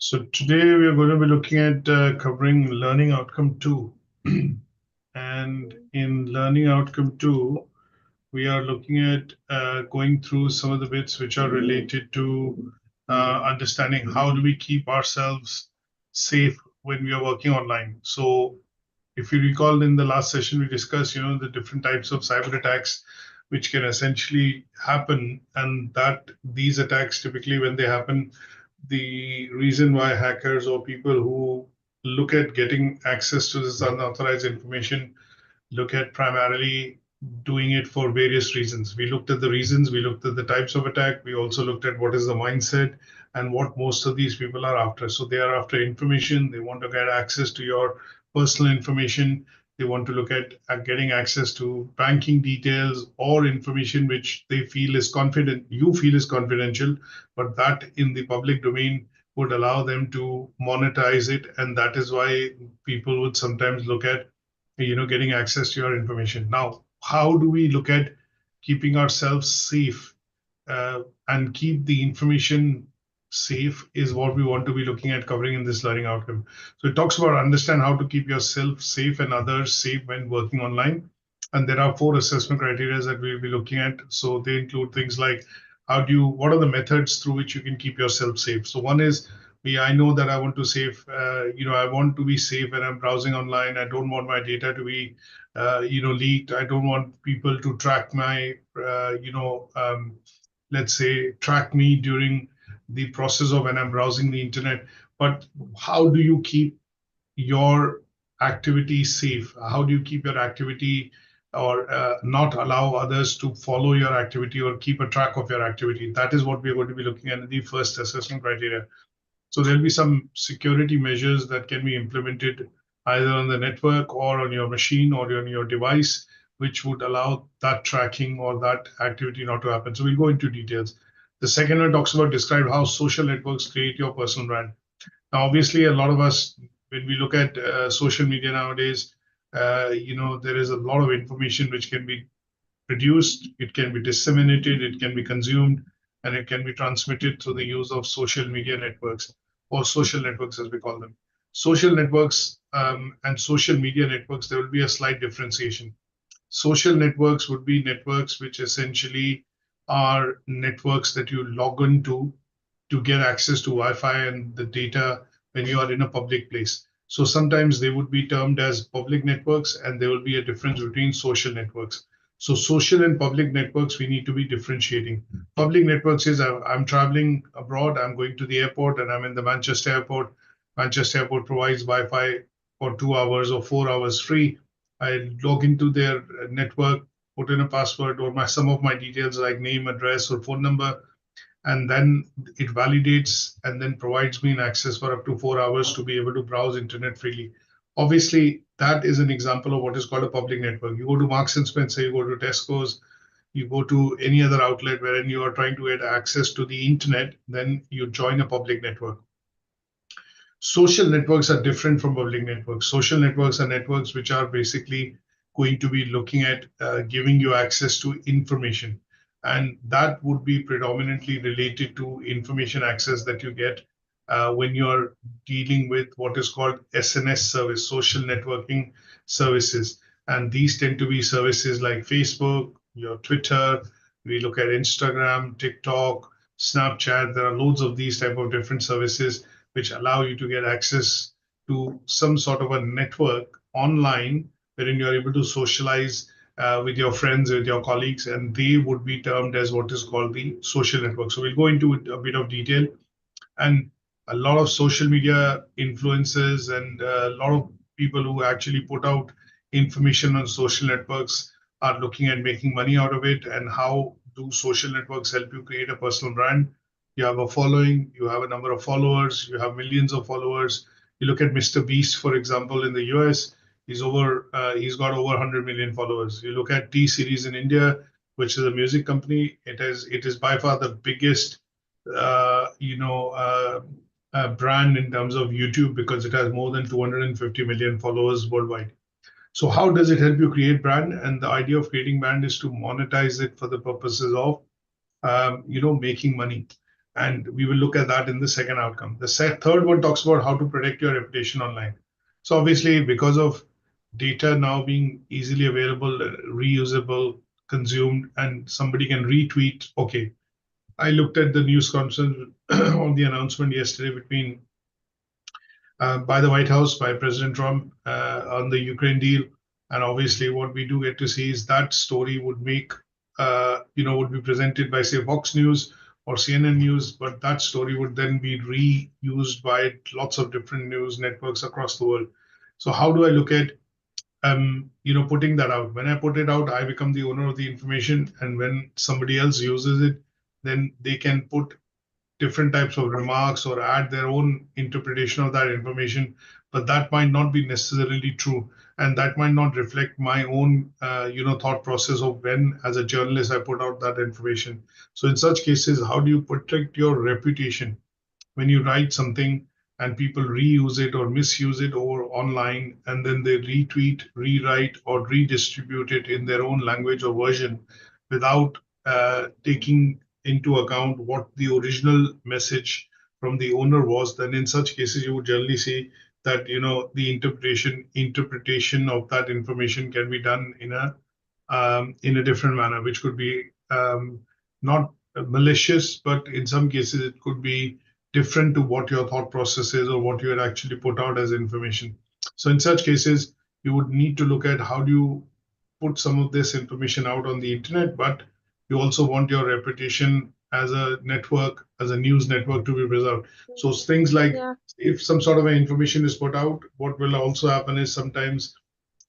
So today we are going to be looking at covering learning outcome 2. And in learning outcome 2, we are looking at going through some of the bits which are related to understanding how do we keep ourselves safe when we are working online. So if you recall in the last session, we discussed, the different types of cyber attacks which can essentially happen, and that these attacks typically when they happen, the reason why hackers or people who look at getting access to this unauthorized information look at primarily doing it for various reasons. We looked at the reasons, we looked at the types of attack, we also looked at what is the mindset and what most of these people are after. So they are after information, they want to get access to your personal information, they want to look at getting access to banking details or information which they feel is confident, you feel is confidential, but that in the public domain would allow them to monetize it. And that is why people would sometimes look at getting access to your information. Now, how do we look at keeping ourselves safe and keep the information safe is what we want to be looking at covering in this learning outcome. So it talks about understand how to keep yourself safe and others safe when working online. And there are 4 assessment criteria that we'll be looking at. So they include things like what are the methods through which you can keep yourself safe? So one is I know that I want to save, I want to be safe when I'm browsing online. I don't want my data to be, leaked. I don't want people to track my, let's say, track me during the process of when I'm browsing the internet. But how do you keep your activity safe? How do you keep your activity or not allow others to follow your activity or keep a track of your activity? That is what we're going to be looking at in the first assessment criteria. So there'll be some security measures that can be implemented either on the network or on your machine or on your device, which would allow that tracking or that activity not to happen. So we'll go into details. The second one talks about describe how social networks create your personal brand. Now, obviously, a lot of us, when we look at social media nowadays, there is a lot of information which can be produced, it can be disseminated, it can be consumed, and it can be transmitted through the use of social media networks or social networks as we call them. Social networks and social media networks, there will be a slight differentiation. Social networks would be networks which essentially are networks that you log into to get access to Wi-Fi and the data when you are in a public place. So sometimes they would be termed as public networks, and there will be a difference between social networks. So social and public networks, we need to be differentiating. Public networks is I'm traveling abroad, I'm going to the airport, and I'm in the Manchester airport. Manchester airport provides Wi-Fi for 2 hours or 4 hours free. I log into their network, put in a password or some of my details like name, address, or phone number, and then it validates and then provides me an access for up to 4 hours to be able to browse internet freely. Obviously, that is an example of what is called a public network. You go to Marks and Spencer, you go to Tesco's, you go to any other outlet wherein you are trying to get access to the internet, then you join a public network. Social networks are different from public networks. Social networks are networks which are basically going to be looking at giving you access to information. And that would be predominantly related to information access that you get when you're dealing with what is called SNS service, social networking services. And these tend to be services like Facebook, your Twitter, we look at Instagram, TikTok, Snapchat. There are loads of these type of different services which allow you to get access to some sort of a network online wherein you're able to socialize with your friends, with your colleagues, and they would be termed as what is called the social network. So we'll go into a bit of detail. And a lot of social media influencers and a lot of people who actually put out information on social networks are looking at making money out of it. And how do social networks help you create a personal brand? You have a following, you have a number of followers, you have millions of followers. You look at Mr. Beast, for example, in the US, he's got over 100 million followers. You look at T-Series in India, which is a music company. It is by far the biggest brand in terms of YouTube because it has more than 250 million followers worldwide. So how does it help you create brand? And the idea of creating brand is to monetize it for the purposes of, making money. And we will look at that in the second outcome. The third one talks about how to protect your reputation online. So obviously, because of data now being easily available, reusable, consumed, and somebody can retweet. Okay, I looked at the news conference on the announcement yesterday between by the White House, by President Trump on the Ukraine deal. And obviously, what we do get to see is that story would make, would be presented by, say, Fox News or CNN News, but that story would then be reused by lots of different news networks across the world. So how do I look at, putting that out? When I put it out, I become the owner of the information, and when somebody else uses it, then they can put different types of remarks or add their own interpretation of that information, but that might not be necessarily true, and that might not reflect my own thought process of when, as a journalist, I put out that information. So in such cases, how do you protect your reputation when you write something and people reuse it or misuse it over online, and then they retweet, rewrite, or redistribute it in their own language or version without taking into account what the original message from the owner was? Then in such cases, you would generally see that the interpretation of that information can be done in a different manner, which could be not malicious, but in some cases it could be different to what your thought process is or what you had actually put out as information. So in such cases, you would need to look at how do you put some of this information out on the internet, but you also want your reputation as a network, as a news network, to be preserved. So things like, if some sort of information is put out, what will also happen is sometimes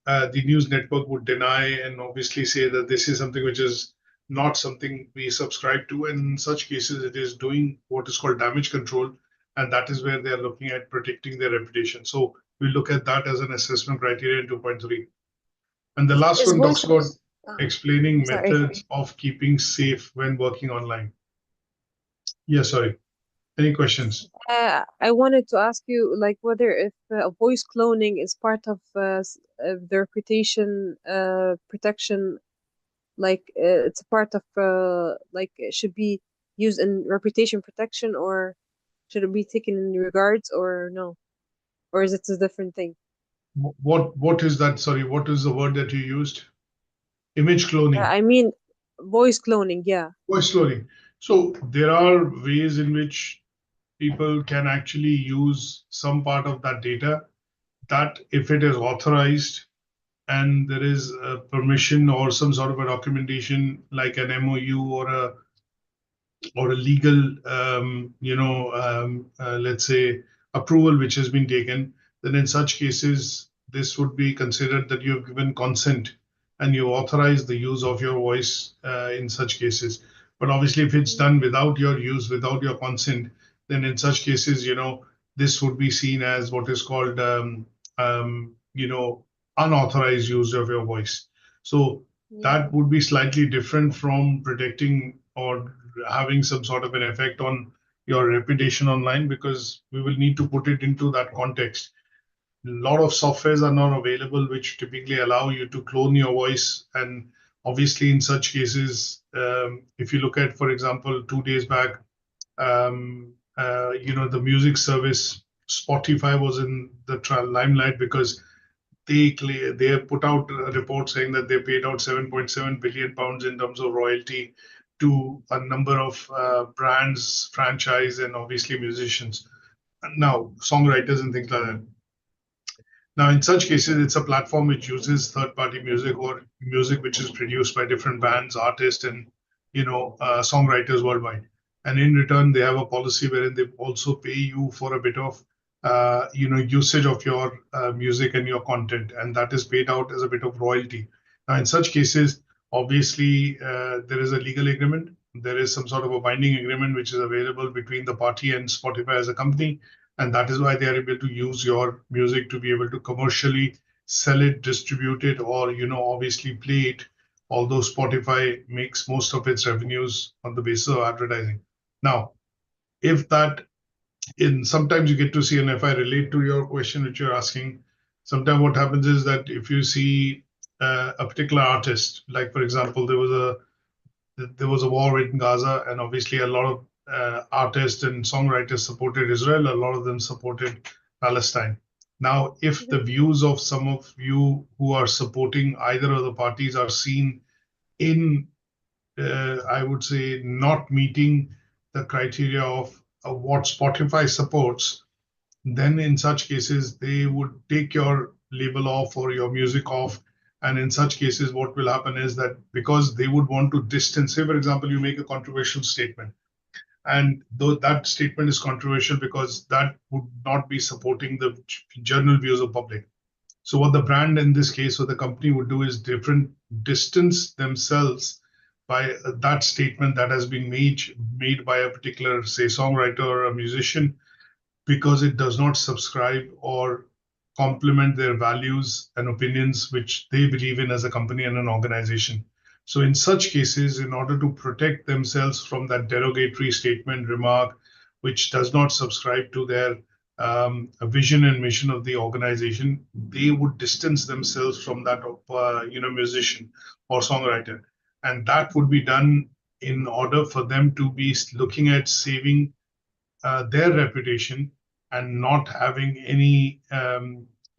the news network would deny and obviously say that this is something which is not something we subscribe to. And in such cases, it is doing what is called damage control. And that is where they are looking at protecting their reputation. So we look at that as an assessment criteria in 2.3. And the last one talks about explaining methods of keeping safe when working online. Yeah, sorry. Any questions? I wanted to ask you, like, whether if voice cloning is part of the reputation protection, like it's a part of like it should be used in reputation protection, or should it be taken in regards, or no, or is it a different thing? What is that? Sorry, what is the word that you used? Image cloning. I mean, voice cloning, yeah. Voice cloning. So there are ways in which people can actually use some part of that data, that if it is authorized and there is a permission or some sort of a documentation like an MOU or a legal, let's say, approval which has been taken, then in such cases, this would be considered that you have given consent and you authorize the use of your voice in such cases. But obviously, if it's done without your use, without your consent, then in such cases, this would be seen as what is called, unauthorized use of your voice. So that would be slightly different from protecting or having some sort of an effect on your reputation online, because we will need to put it into that context. A lot of softwares are now available which typically allow you to clone your voice. And obviously, in such cases, if you look at, for example, 2 days back, the music service Spotify was in the limelight because they have put out a report saying that they paid out 7.7 billion pounds in terms of royalty to a number of brands, franchise, and obviously musicians. Now, songwriters and things like that. Now, in such cases, it's a platform which uses third-party music or music which is produced by different bands, artists, and songwriters worldwide. And in return, they have a policy wherein they also pay you for a bit of usage of your music and your content, and that is paid out as a bit of royalty. Now, in such cases, obviously, there is a legal agreement. There is some sort of a binding agreement which is available between the party and Spotify as a company, and that is why they are able to use your music to be able to commercially sell it, distribute it, or obviously play it. Although Spotify makes most of its revenues on the basis of advertising. Now, if that sometimes you get to see, and if I relate to your question which you're asking, sometimes what happens is that if you see a particular artist, like for example, there was a war in Gaza, and obviously a lot of artists and songwriters supported Israel, a lot of them supported Palestine. Now, if the views of some of you who are supporting either of the parties are seen in, I would say, not meeting the criteria of what Spotify supports, then in such cases, they would take your label off or your music off. And in such cases, what will happen is that because they would want to distance, say, for example, you make a controversial statement, and though that statement is controversial because that would not be supporting the general views of public. So what the brand in this case or the company would do is different distance themselves by that statement that has been made by a particular, say, songwriter or a musician, because it does not subscribe or complement their values and opinions which they believe in as a company and an organization. So in such cases, in order to protect themselves from that derogatory statement, remark, which does not subscribe to their vision and mission of the organization, they would distance themselves from that musician or songwriter. And that would be done in order for them to be looking at saving their reputation and not having any,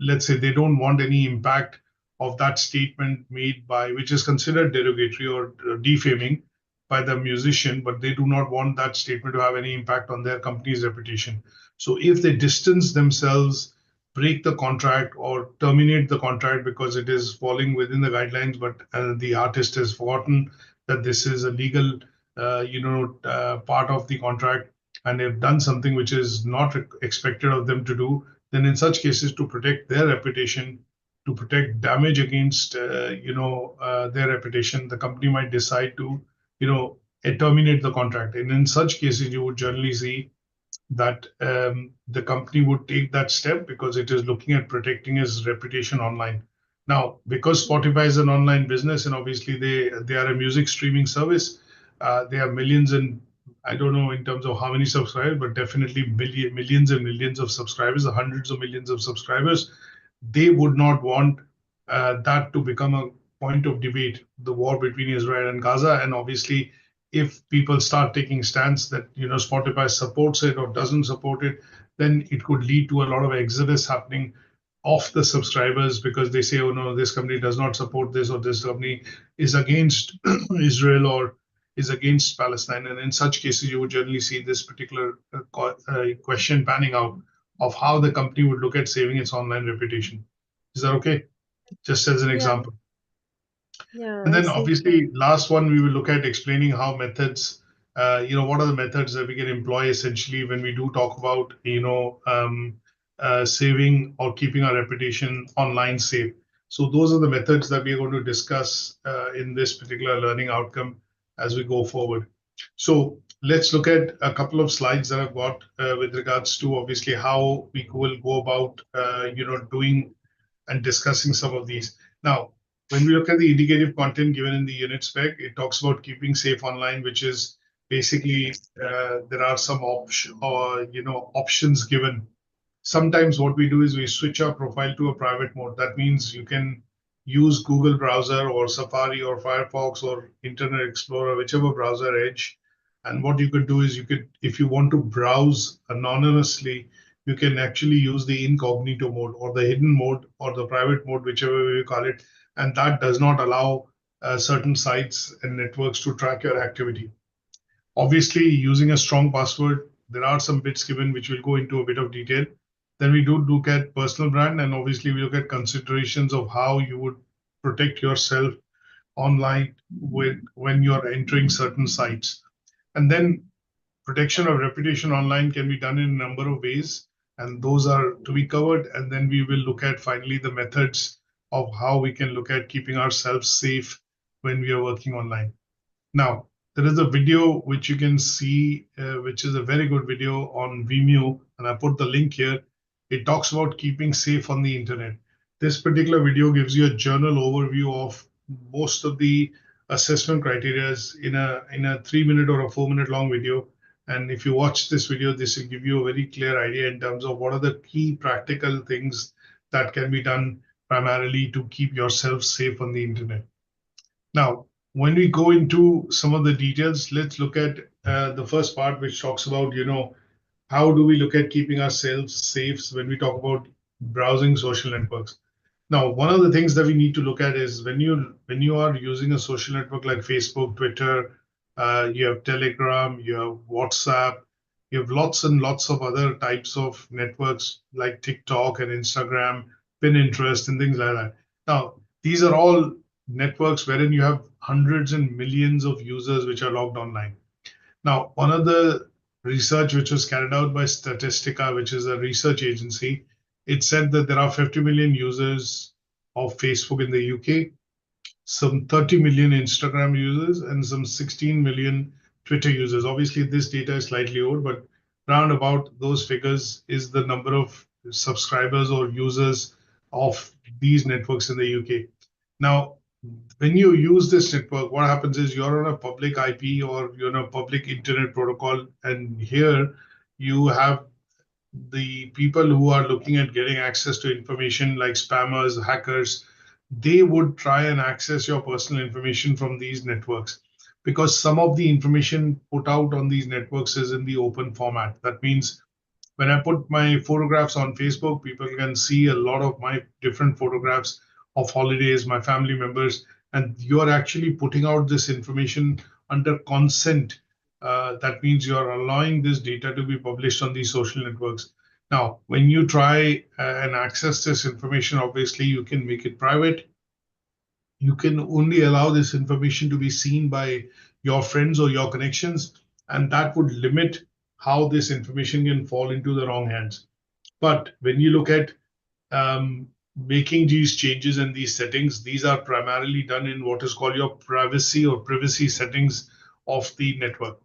let's say, they don't want any impact of that statement made by, which is considered derogatory or defaming by the musician, but they do not want that statement to have any impact on their company's reputation. So if they distance themselves, break the contract or terminate the contract because it is falling within the guidelines, but the artist has forgotten that this is a legal, part of the contract, and they've done something which is not expected of them to do, then in such cases, to protect their reputation, to protect damage against, their reputation, the company might decide to, terminate the contract. And in such cases, you would generally see that the company would take that step because it is looking at protecting its reputation online. Now, because Spotify is an online business and obviously they are a music streaming service, they have millions and I don't know in terms of how many subscribers, but definitely millions and millions of subscribers, hundreds of millions of subscribers. They would not want that to become a point of debate, the war between Israel and Gaza. And obviously, if people start taking stance that Spotify supports it or doesn't support it, then it could lead to a lot of exodus happening of the subscribers because they say, oh no, this company does not support this, or this company is against Israel or is against Palestine. And in such cases, you would generally see this particular question panning out of how the company would look at saving its online reputation. Is that okay? Just as an Yeah, example. yeah, And I then see. obviously, last one, we will look at explaining how methods, what are the methods that we can employ essentially when we do talk about, saving or keeping our reputation online safe. So those are the methods that we are going to discuss in this particular learning outcome as we go forward. So let's look at a couple of slides that I've got with regards to obviously how we will go about, doing and discussing some of these. Now, when we look at the indicative content given in the unit spec, it talks about keeping safe online, which is basically there are some options given. Sometimes what we do is we switch our profile to a private mode. That means you can use Google browser or Safari or Firefox or Internet Explorer, whichever browser edge. And what you could do is you could, if you want to browse anonymously, you can actually use the incognito mode or the hidden mode or the private mode, whichever way you call it. And that does not allow certain sites and networks to track your activity. Obviously, using a strong password, there are some bits given which will go into a bit of detail. Then we do look at personal brand, and obviously we look at considerations of how you would protect yourself online when you're entering certain sites. And then protection of reputation online can be done in a number of ways, and those are to be covered. And then we will look at finally the methods of how we can look at keeping ourselves safe when we are working online. Now, there is a video which you can see, which is a very good video on Vimeo, and I put the link here. It talks about keeping safe on the internet. This particular video gives you a general overview of most of the assessment criteria in a 3-minute or a 4-minute long video. And if you watch this video, this will give you a very clear idea in terms of what are the key practical things that can be done primarily to keep yourself safe on the internet. Now, when we go into some of the details, let's look at the first part, which talks about, how do we look at keeping ourselves safe when we talk about browsing social networks. Now, one of the things that we need to look at is when you are using a social network like Facebook, Twitter, you have Telegram, you have WhatsApp, you have lots and lots of other types of networks like TikTok and Instagram, Pinterest, and things like that. Now, these are all networks wherein you have hundreds and millions of users which are logged online. Now, one of the research which was carried out by Statistica, which is a research agency, it said that there are 50 million users of Facebook in the UK, some 30 million Instagram users, and some 16 million Twitter users. Obviously, this data is slightly old, but round about those figures is the number of subscribers or users of these networks in the UK. Now, when you use this network, what happens is you're on a public IP or you're on a public internet protocol, and here you have the people who are looking at getting access to information like spammers, hackers, they would try and access your personal information from these networks because some of the information put out on these networks is in the open format. That means when I put my photographs on Facebook, people can see a lot of my different photographs of holidays, my family members, and you're actually putting out this information under consent. That means you're allowing this data to be published on these social networks. Now, when you try and access this information, obviously you can make it private. You can only allow this information to be seen by your friends or your connections, and that would limit how this information can fall into the wrong hands. But when you look at making these changes and these settings, these are primarily done in what is called your privacy settings of the network.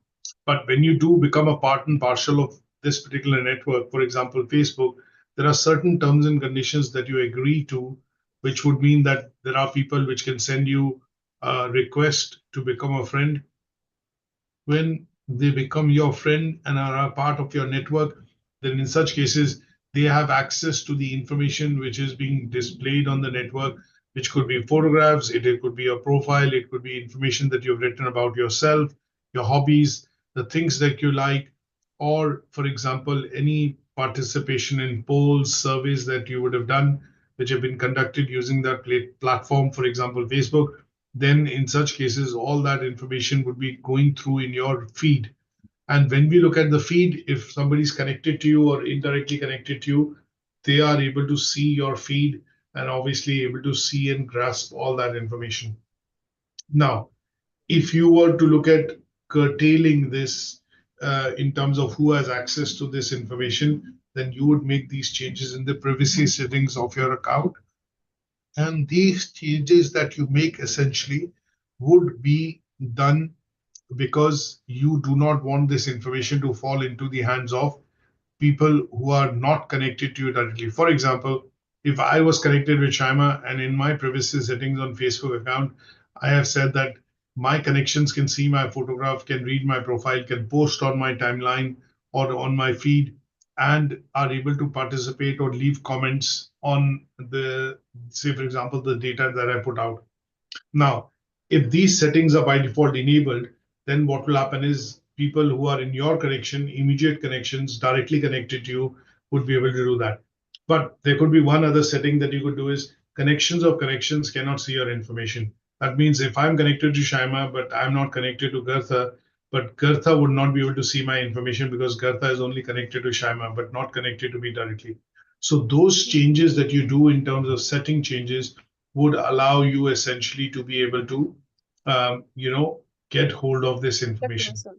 But when you do become a part and parcel of this particular network, for example, Facebook, there are certain terms and conditions that you agree to, which would mean that there are people which can send you a request to become a friend. When they become your friend and are a part of your network, then in such cases, they have access to the information which is being displayed on the network, which could be photographs, it could be a profile, it could be information that you've written about yourself, your hobbies, the things that you like, or, for example, any participation in polls, surveys that you would have done, which have been conducted using that platform, for example, Facebook. Then in such cases, all that information would be going through in your feed. And when we look at the feed, if somebody's connected to you or indirectly connected to you, they are able to see your feed and obviously able to see and grasp all that information. Now, if you were to look at curtailing this in terms of who has access to this information, then you would make these changes in the privacy settings of your account. And these changes that you make essentially would be done because you do not want this information to fall into the hands of people who are not connected to you directly. For example, if I was connected with Shaima and in my privacy settings on Facebook account, I have said that my connections can see my photograph, can read my profile, can post on my timeline or on my feed, and are able to participate or leave comments on the, say, for example, the data that I put out. Now, if these settings are by default enabled, then what will happen is people who are in your connection, immediate connections, directly connected to you, would be able to do that. But there could be one other setting that you could do is connections of connections cannot see your information. That means if I'm connected to Shaima, but I'm not connected to Gartha, but Gartha would not be able to see my information because Gartha is only connected to Shaima, but not connected to me directly. So those changes that you do in terms of setting changes would allow you essentially to be able to, get hold of this Check information. myself.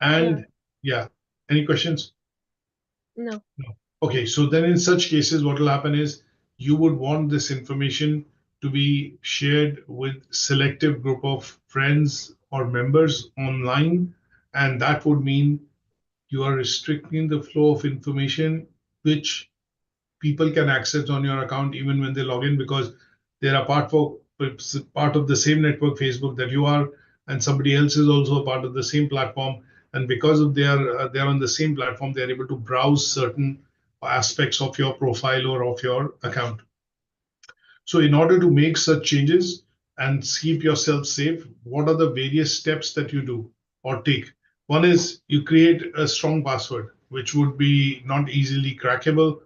Yeah. And yeah, any questions? No. No. Okay, so then in such cases, what will happen is you would want this information to be shared with selective group of friends or members online, and that would mean you are restricting the flow of information which people can access on your account even when they log in because they're part of the same network, Facebook, that you are, and somebody else is also a part of the same platform. And because of they're on the same platform, they're able to browse certain aspects of your profile or of your account. So in order to make such changes and keep yourself safe, what are the various steps that you do or take? One is you create a strong password, which would be not easily crackable,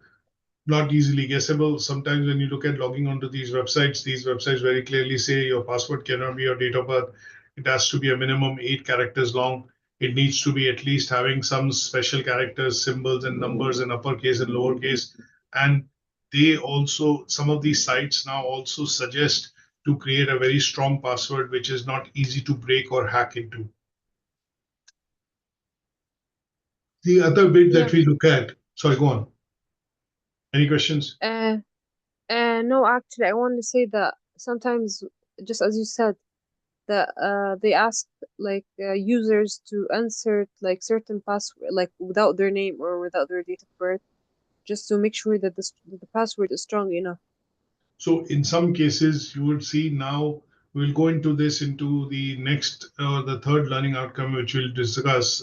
not easily guessable. Sometimes when you look at logging onto these websites very clearly say your password cannot be your date of birth. It has to be a minimum 8 characters long. It needs to be at least having some special characters, symbols, and numbers in uppercase and lowercase. And they also, some of these sites now also suggest to create a very strong password, which is not easy to break or hack into. The other bit Yeah. that we look at, sorry, go on. Any questions? No, actually, I want to say that sometimes, just as you said, that they ask like users to insert like certain password, like without their name or without their date of birth, just to make sure that the password is strong enough. So in some cases, you would see now, we'll go into this into the next, the third learning outcome, which we'll discuss.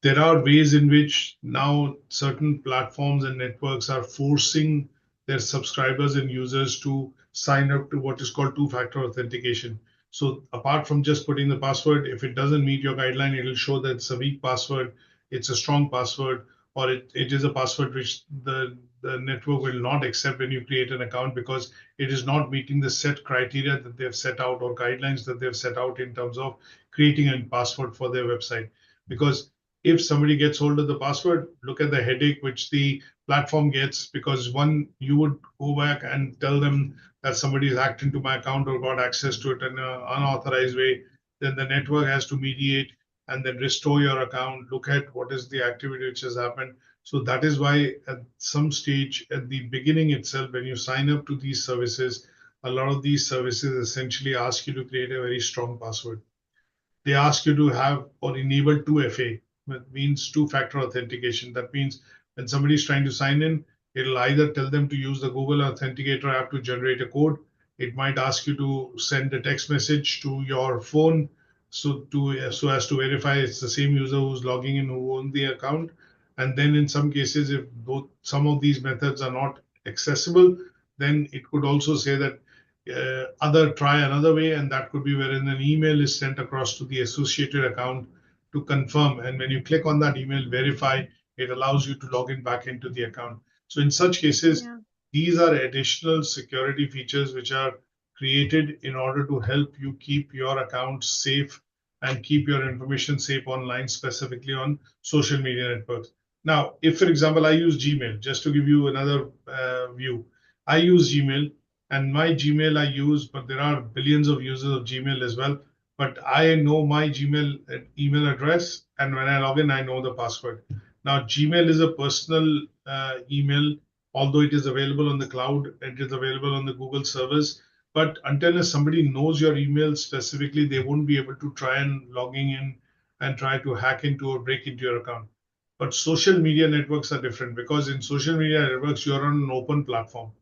There are ways in which now certain platforms and networks are forcing their subscribers and users to sign up to what is called two-factor authentication. So apart from just putting the password, if it doesn't meet your guideline, it'll show that it's a weak password, it's a strong password, or it is a password which the network will not accept when you create an account because it is not meeting the set criteria that they've set out or guidelines that they've set out in terms of creating a password for their website. Because if somebody gets hold of the password, look at the headache which the platform gets because one, you would go back and tell them that somebody's hacked into my account or got access to it in an unauthorized way. Then the network has to mediate and then restore your account, look at what is the activity which has happened. So that is why at some stage at the beginning itself, when you sign up to these services, a lot of these services essentially ask you to create a very strong password. They ask you to have or enable 2FA, that means two-factor authentication. That means when somebody is trying to sign in, it'll either tell them to use the Google Authenticator app to generate a code. It might ask you to send a text message to your phone so as to verify it's the same user who's logging in who owns the account. And then in some cases, if both some of these methods are not accessible, then it could also say that other try another way, and that could be wherein an email is sent across to the associated account to confirm. And when you click on that email, verify, it allows you to log in back into the account. So in such cases, Yeah. these are additional security features which are created in order to help you keep your account safe and keep your information safe online, specifically on social media networks. Now, if, for example, I use Gmail, just to give you another view, I use Gmail and my Gmail I use, but there are billions of users of Gmail as well. But I know my Gmail email address, and when I log in, I know the password. Now, Gmail is a personal email, although it is available on the cloud, it is available on the Google servers. But until somebody knows your email specifically, they won't be able to try and logging in and try to hack into or break into your account. But social media networks are different because in social media networks, you're on an open platform.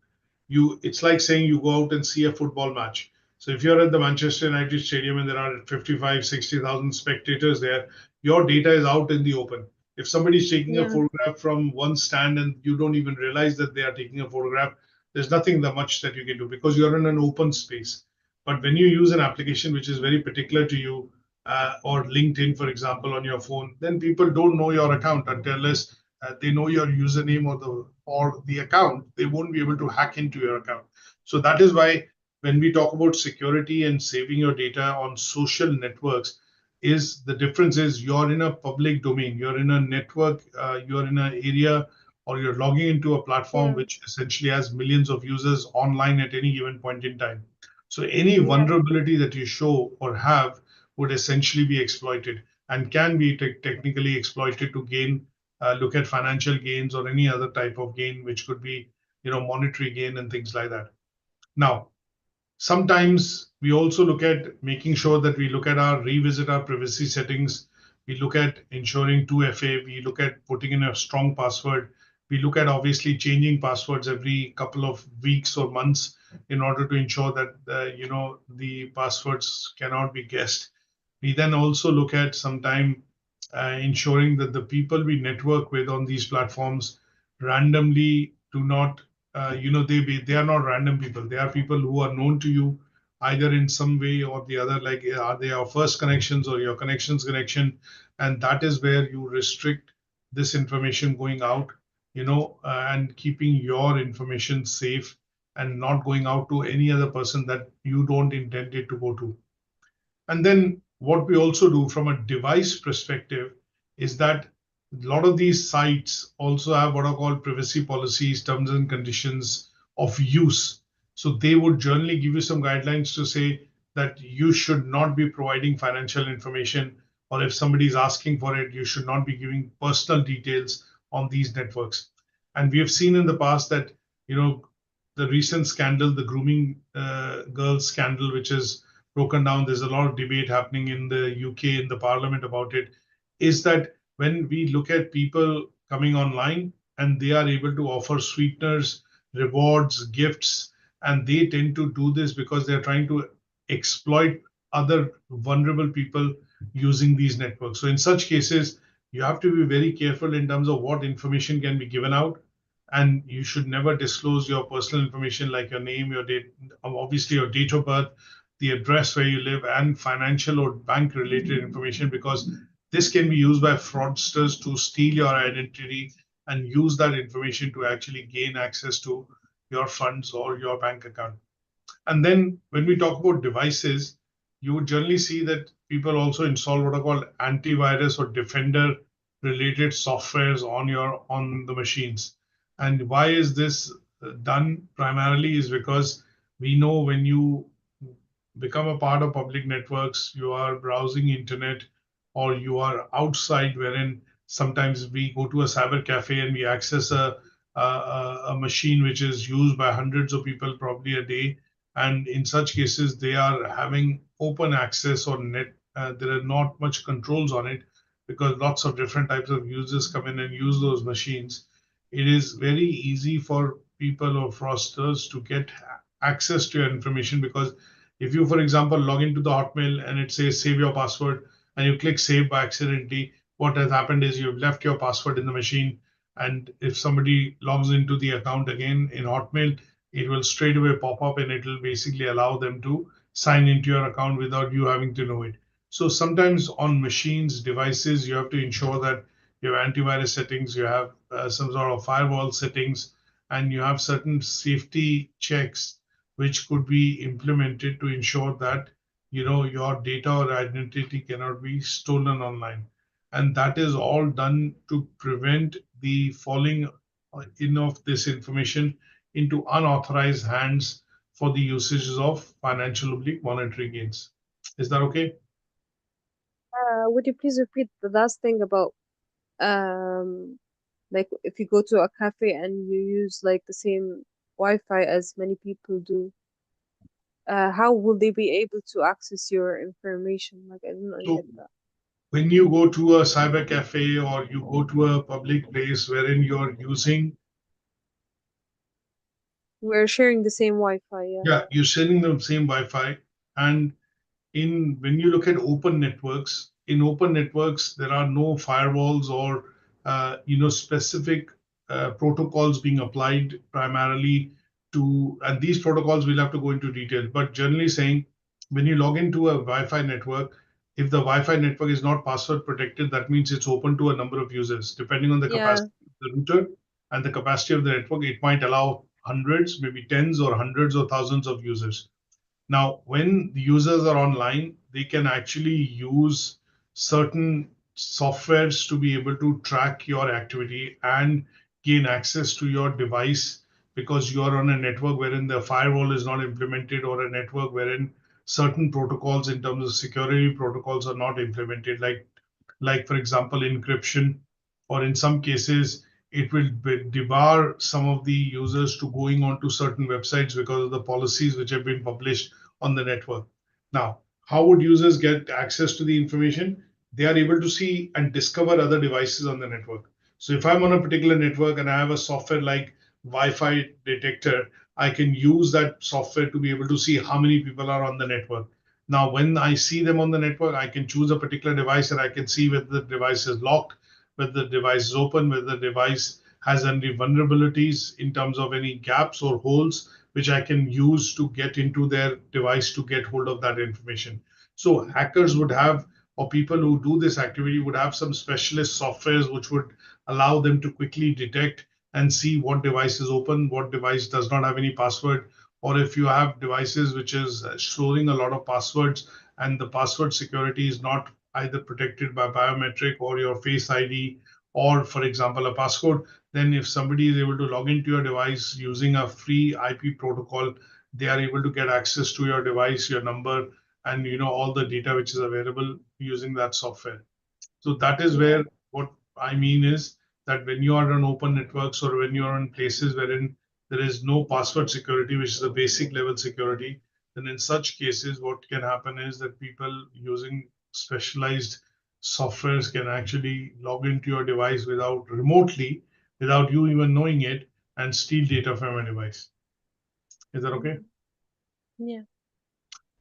It's like saying you go out and see a football match. So if you're at the Manchester United Stadium and there are 55, 60,000 spectators there, your data is out in the open. If somebody's taking a Yeah. photograph from one stand and you don't even realize that they are taking a photograph, there's nothing that much that you can do because you're in an open space. But when you use an application which is very particular to you, or LinkedIn, for example, on your phone, then people don't know your account unless they know your username or the account. They won't be able to hack into your account. So that is why when we talk about security and saving your data on social networks, is the difference is you're in a public domain, you're in a network, you're in an area, or you're logging into a platform Yeah. which essentially has millions of users online at any given point in time. So any Yeah. vulnerability that you show or have would essentially be exploited and can be technically exploited to gain look at financial gains or any other type of gain, which could be, monetary gain and things like that. Now, sometimes we also look at making sure that we look at revisit our privacy settings. We look at ensuring 2FA. We look at putting in a strong password. We look at obviously changing passwords every couple of weeks or months in order to ensure that the passwords cannot be guessed. We then also look at sometime ensuring that the people we network with on these platforms randomly do not, they are not random people. They are people who are known to you, either in some way or the other, like are they your first connections or your connections connection? And that is where you restrict this information going out, and keeping your information safe and not going out to any other person that you don't intend it to go to. And then what we also do from a device perspective is that a lot of these sites also have what are called privacy policies, terms and conditions of use. So they would generally give you some guidelines to say that you should not be providing financial information, or if somebody is asking for it, you should not be giving personal details on these networks. And we have seen in the past that, the recent scandal, the grooming girls scandal, which is broken down. There's a lot of debate happening in the UK in the Parliament about it. Is that when we look at people coming online and they are able to offer sweeteners, rewards, gifts, and they tend to do this because they're trying to exploit other vulnerable people using these networks. So in such cases, you have to be very careful in terms of what information can be given out, and you should never disclose your personal information like your name, your date, obviously your date of birth, the address where you live, and financial or bank related information, because this can be used by fraudsters to steal your identity and use that information to actually gain access to your funds or your bank account. And then when we talk about devices, you would generally see that people also install what are called antivirus or defender related softwares on the machines. And why is this done primarily is because we know when you become a part of public networks, you are browsing internet, or you are outside, wherein sometimes we go to a cyber cafe and we access a machine which is used by hundreds of people probably a day. And in such cases, they are having open access or net. There are not much controls on it because lots of different types of users come in and use those machines. It is very easy for people or fraudsters to get access to your information, because if you, for example, log into the Hotmail and it says save your password and you click save by accidentally, what has happened is you've left your password in the machine. And if somebody logs into the account again in Hotmail, it will straight away pop up and it will basically allow them to sign into your account without you having to know it. So sometimes on machines, devices, you have to ensure that you have antivirus settings, you have some sort of firewall settings, and you have certain safety checks which could be implemented to ensure that your data or identity cannot be stolen online. And that is all done to prevent the falling in of this information into unauthorized hands for the usages of financial oblique monetary gains. Is that okay? Would you please repeat the last thing about um like if you go to a cafe and you use like the same Wi-Fi as many people do, how will they be able to access your information? Like I don't So get that. when you go to a cyber cafe or you go to a public place wherein you're using, We're sharing the same Wi-Fi, yeah. yeah, you're sharing the same Wi-Fi. And in when you look at open networks, in open networks, there are no firewalls or specific protocols being applied primarily to, and these protocols we'll have to go into detail. But generally saying, when you log into a Wi-Fi network, if the Wi-Fi network is not password protected, that means it's open to a number of users. Depending on the Yeah. capacity of the router and the capacity of the network, it might allow hundreds, maybe tens or hundreds or thousands of users. Now, when the users are online, they can actually use certain softwares to be able to track your activity and gain access to your device, because you are on a network wherein the firewall is not implemented, or a network wherein certain protocols in terms of security protocols are not implemented, like for example encryption, or in some cases it will debar some of the users to going onto certain websites because of the policies which have been published on the network. Now, how would users get access to the information? They are able to see and discover other devices on the network. So if I'm on a particular network and I have a software like Wi-Fi detector, I can use that software to be able to see how many people are on the network. Now, when I see them on the network, I can choose a particular device and I can see whether the device is locked, whether the device is open, whether the device has any vulnerabilities in terms of any gaps or holes which I can use to get into their device to get hold of that information. So hackers would have, or people who do this activity would have some specialist softwares which would allow them to quickly detect and see what device is open, what device does not have any password, or if you have devices which is storing a lot of passwords and the password security is not either protected by biometric or your face ID, or for example a passcode, then if somebody is able to log into your device using a free IP protocol, they are able to get access to your device, your number, and all the data which is available using that software. So that is Yeah. where what I mean is that when you are on open networks or when you are in places wherein there is no password security, which is a basic level security, then in such cases, what can happen is that people using specialized softwares can actually log into your device without remotely, without you even knowing it, and steal data from your device. Is that okay? Yeah.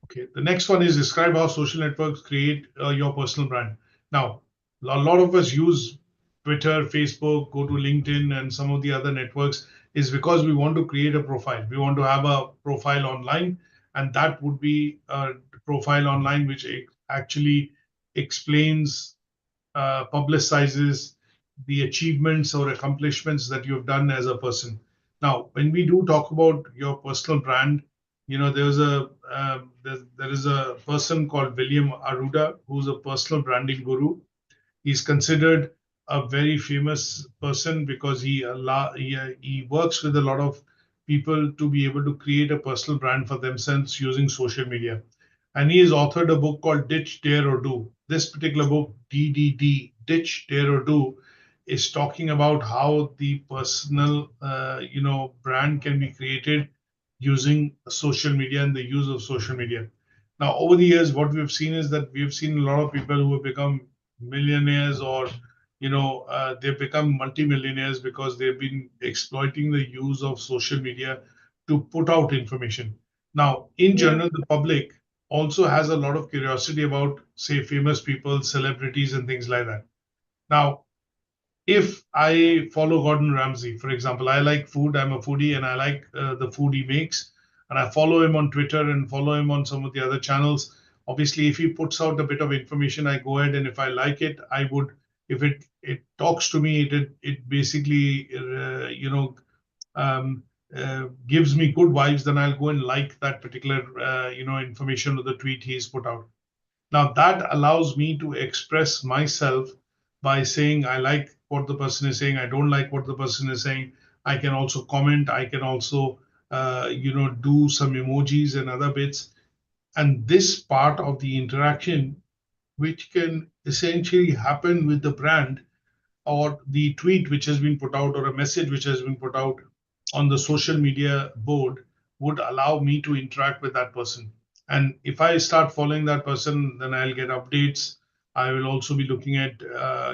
Okay, the next one is describe how social networks create your personal brand. Now, a lot of us use Twitter, Facebook, go to LinkedIn, and some of the other networks is because we want to create a profile. We want to have a profile online, and that would be a profile online which actually explains, publicizes the achievements or accomplishments that you've done as a person. Now, when we do talk about your personal brand, there is a person called William Aruda, who's a personal branding guru. He's considered a very famous person because he works with a lot of people to be able to create a personal brand for themselves using social media. And he has authored a book called Ditch, Dare or Do. This particular book, DDD, Ditch, Dare or Do, is talking about how the personal, brand can be created using social media and the use of social media. Now, over the years, what we've seen is that we've seen a lot of people who have become millionaires, or they've become multimillionaires because they've been exploiting the use of social media to put out information. Now, in Yeah. general, the public also has a lot of curiosity about, say, famous people, celebrities, and things like that. Now, if I follow Gordon Ramsay, for example, I like food, I'm a foodie, and I like the food he makes, and I follow him on Twitter and follow him on some of the other channels. Obviously, if he puts out a bit of information, I go ahead, and if I like it, I would, if it talks to me, it basically um, gives me good vibes, then I'll go and like that particular information or the tweet he's put out. Now that allows me to express myself by saying I like what the person is saying, I don't like what the person is saying. I can also comment, I can also do some emojis and other bits. And this part of the interaction, which can essentially happen with the brand, or the tweet which has been put out, or a message which has been put out on the social media board, would allow me to interact with that person. And if I start following that person, then I'll get updates. I will also be looking at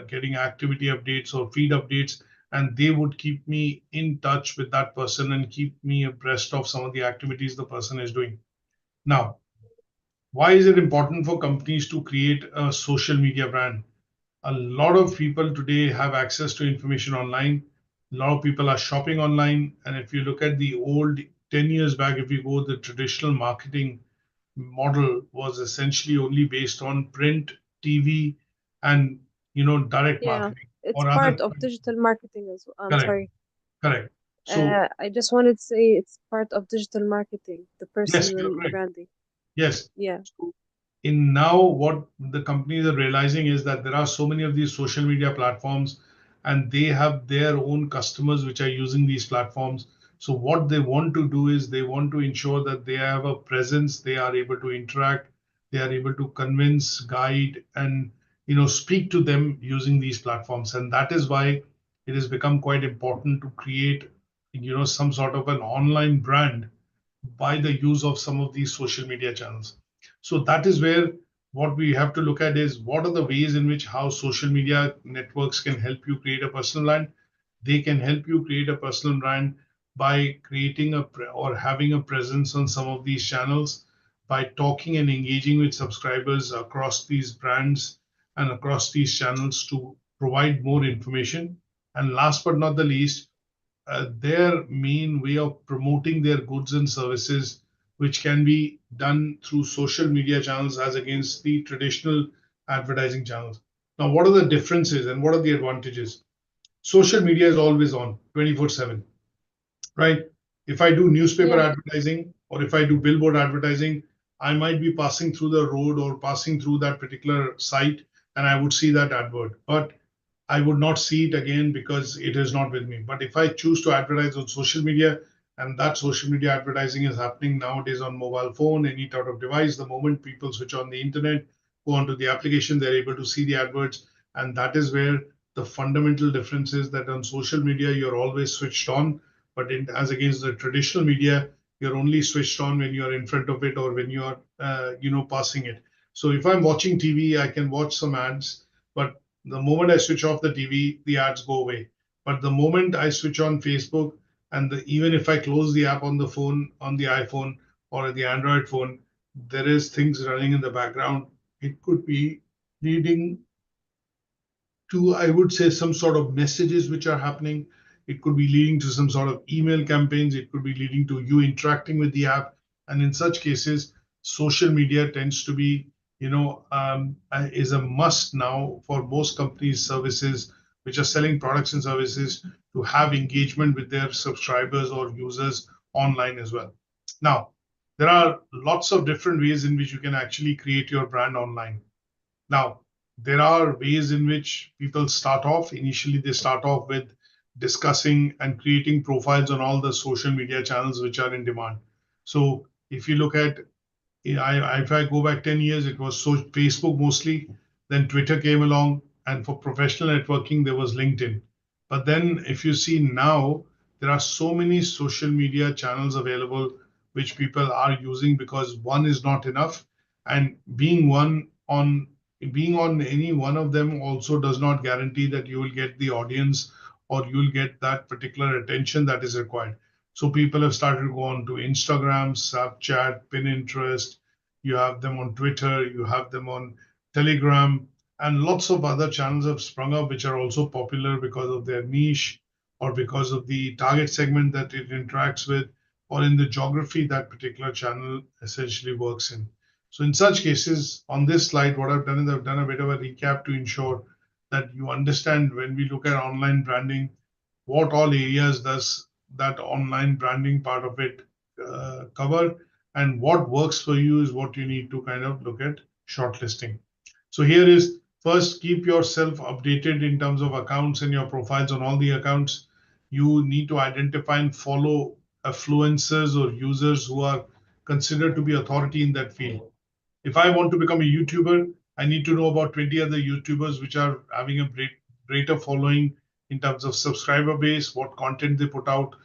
getting activity updates or feed updates, and they would keep me in touch with that person and keep me abreast of some of the activities the person is doing. Now, why is it important for companies to create a social media brand? A lot of people today have access to information online. A lot of people are shopping online. And if you look at the old 10 years back, if you go, the traditional marketing model was essentially only based on print, TV, and direct Yeah. marketing It's or other. part of digital marketing as well. I'm Correct, sorry. correct. So I just wanted to say it's part of digital marketing, the yes, you're personal correct. branding. Yes. Yeah. So in now, what the companies are realizing is that there are so many of these social media platforms, and they have their own customers which are using these platforms. So what they want to do is they want to ensure that they have a presence, they are able to interact, they are able to convince, guide, and speak to them using these platforms. And that is why it has become quite important to create some sort of an online brand by the use of some of these social media channels. So that is where what we have to look at is what are the ways in which how social media networks can help you create a personal brand. They can help you create a personal brand by creating or having a presence on some of these channels, by talking and engaging with subscribers across these brands and across these channels to provide more information. And last but not the least, their main way of promoting their goods and services, which can be done through social media channels as against the traditional advertising channels. Now, what are the differences and what are the advantages? Social media is always on 24/7, right? If I do newspaper Yeah. advertising or if I do billboard advertising, I might be passing through the road or passing through that particular site and I would see that advert. But I would not see it again because it is not with me. But if I choose to advertise on social media, and that social media advertising is happening nowadays on mobile phone, any type of device, the moment people switch on the internet, go onto the application, they're able to see the adverts. And that is where the fundamental difference is that on social media, you're always switched on. But as against the traditional media, you're only switched on when you're in front of it or when you're, passing it. So if I'm watching TV, I can watch some ads, but the moment I switch off the TV, the ads go away. But the moment I switch on Facebook, and even if I close the app on the phone, on the iPhone or the Android phone, there is things running in the background. It could be leading to, I would say, some sort of messages which are happening. It could be leading to some sort of email campaigns. It could be leading to you interacting with the app. And in such cases, social media tends to be, is a must now for most companies, services which are selling products and services to have engagement with their subscribers or users online as well. Now, there are lots of different ways in which you can actually create your brand online. Now, there are ways in which people start off. Initially, they start off with discussing and creating profiles on all the social media channels which are in demand. So if you look at, if I go back 10 years, it was Facebook mostly, then Twitter came along, and for professional networking, there was LinkedIn. But then if you see now, there are so many social media channels available which people are using because one is not enough. And being on any one of them also does not guarantee that you will get the audience or you'll get that particular attention that is required. So people have started to go on to Instagram, Snapchat, Pinterest. You have them on Twitter, you have them on Telegram, and lots of other channels have sprung up which are also popular because of their niche or because of the target segment that it interacts with or in the geography that particular channel essentially works in. So in such cases, on this slide, what I've done is I've done a bit of a recap to ensure that you understand when we look at online branding, what all areas does that online branding part of it cover, and what works for you is what you need to kind of look at shortlisting. So here is first, keep yourself updated in terms of accounts and your profiles on all the accounts. You need to identify and follow influencers or users who are considered to be authority in that field. If I want to become a YouTuber, I need to know about 20 other YouTubers which are having a greater following in terms of subscriber base, what content they put out.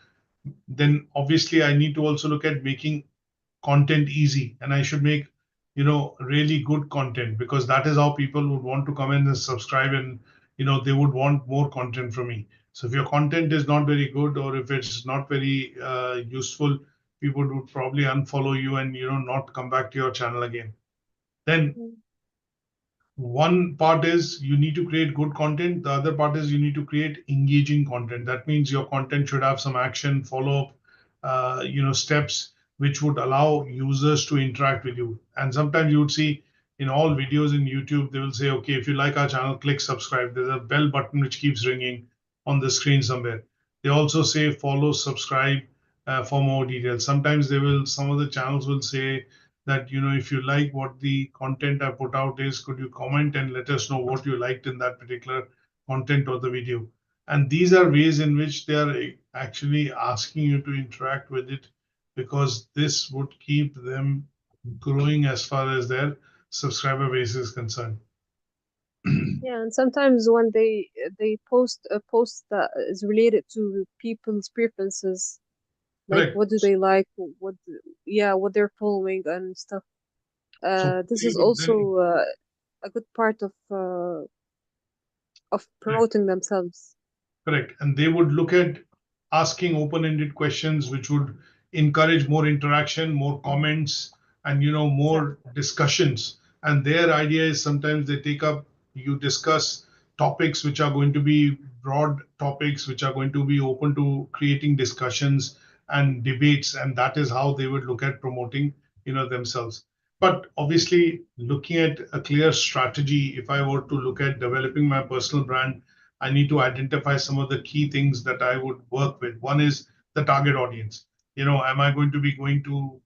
Then obviously I need to also look at making content easy, and I should make, really good content because that is how people would want to come in and subscribe, and they would want more content from me. So if your content is not very good or if it's not very useful, people would probably unfollow you and not come back to your channel again. Then Mm. one part is you need to create good content. The other part is you need to create engaging content. That means your content should have some action, follow up, steps which would allow users to interact with you. And sometimes you would see in all videos in YouTube, they will say, okay, if you like our channel, click subscribe. There's a bell button which keeps ringing on the screen somewhere. They also say follow, subscribe for more details. Sometimes some of the channels will say, that if you like what the content I put out is, could you comment and let us know what you liked in that particular content or the video. And these are ways in which they are actually asking you to interact with it because this would keep them growing as far as their subscriber base is concerned. Yeah, and sometimes when they post a post that is related to people's preferences, like Correct. what do they like, yeah, what they're following and stuff. So This they is would also then a good part of promoting themselves. correct. And they would look at asking open-ended questions, which would encourage more interaction, more comments, and Yeah. more discussions. And their idea is sometimes they take up, you discuss, topics which are going to be broad topics, which are going to be open to creating discussions and debates, and that is how they would look at promoting, themselves. But obviously, looking at a clear strategy, if I were to look at developing my personal brand, I need to identify some of the key things that I would work with. One is the target audience. Am I going to be going to,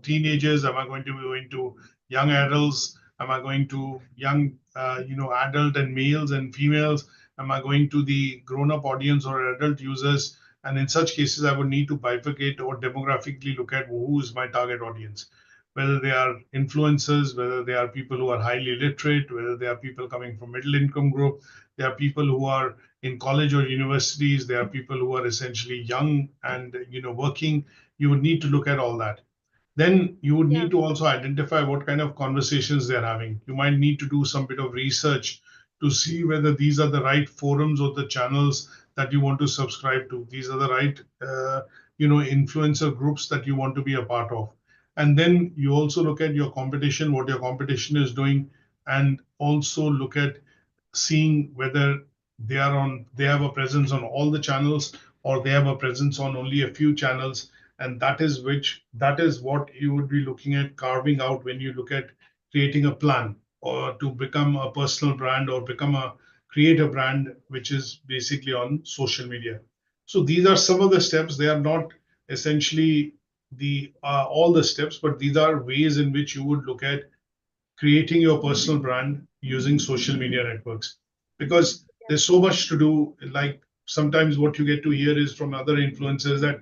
teenagers? Am I going to be going to young adults? Am I going to young, adult and males and females? Am I going to the grown-up audience or adult users? And in such cases, I would need to bifurcate or demographically look at who is my target audience, whether they are influencers, whether they are people who are highly literate, whether they are people coming from middle income group, there are people who are in college or universities, there are people who are essentially young and working. You would need to look at all that. Then you would Yeah. need to also identify what kind of conversations they're having. You might need to do some bit of research to see whether these are the right forums or the channels that you want to subscribe to. These are the right, influencer groups that you want to be a part of. And then you also look at your competition, what your competition is doing, and also look at seeing whether they have a presence on all the channels or they have a presence on only a few channels, and that is what you would be looking at carving out when you look at creating a plan or to become a personal brand or create a brand which is basically on social media. So these are some of the steps. They are not essentially the all the steps, but these are ways in which you would look at creating your personal brand using social media networks, because there's so much to do. Like sometimes what you get to hear is from other influencers that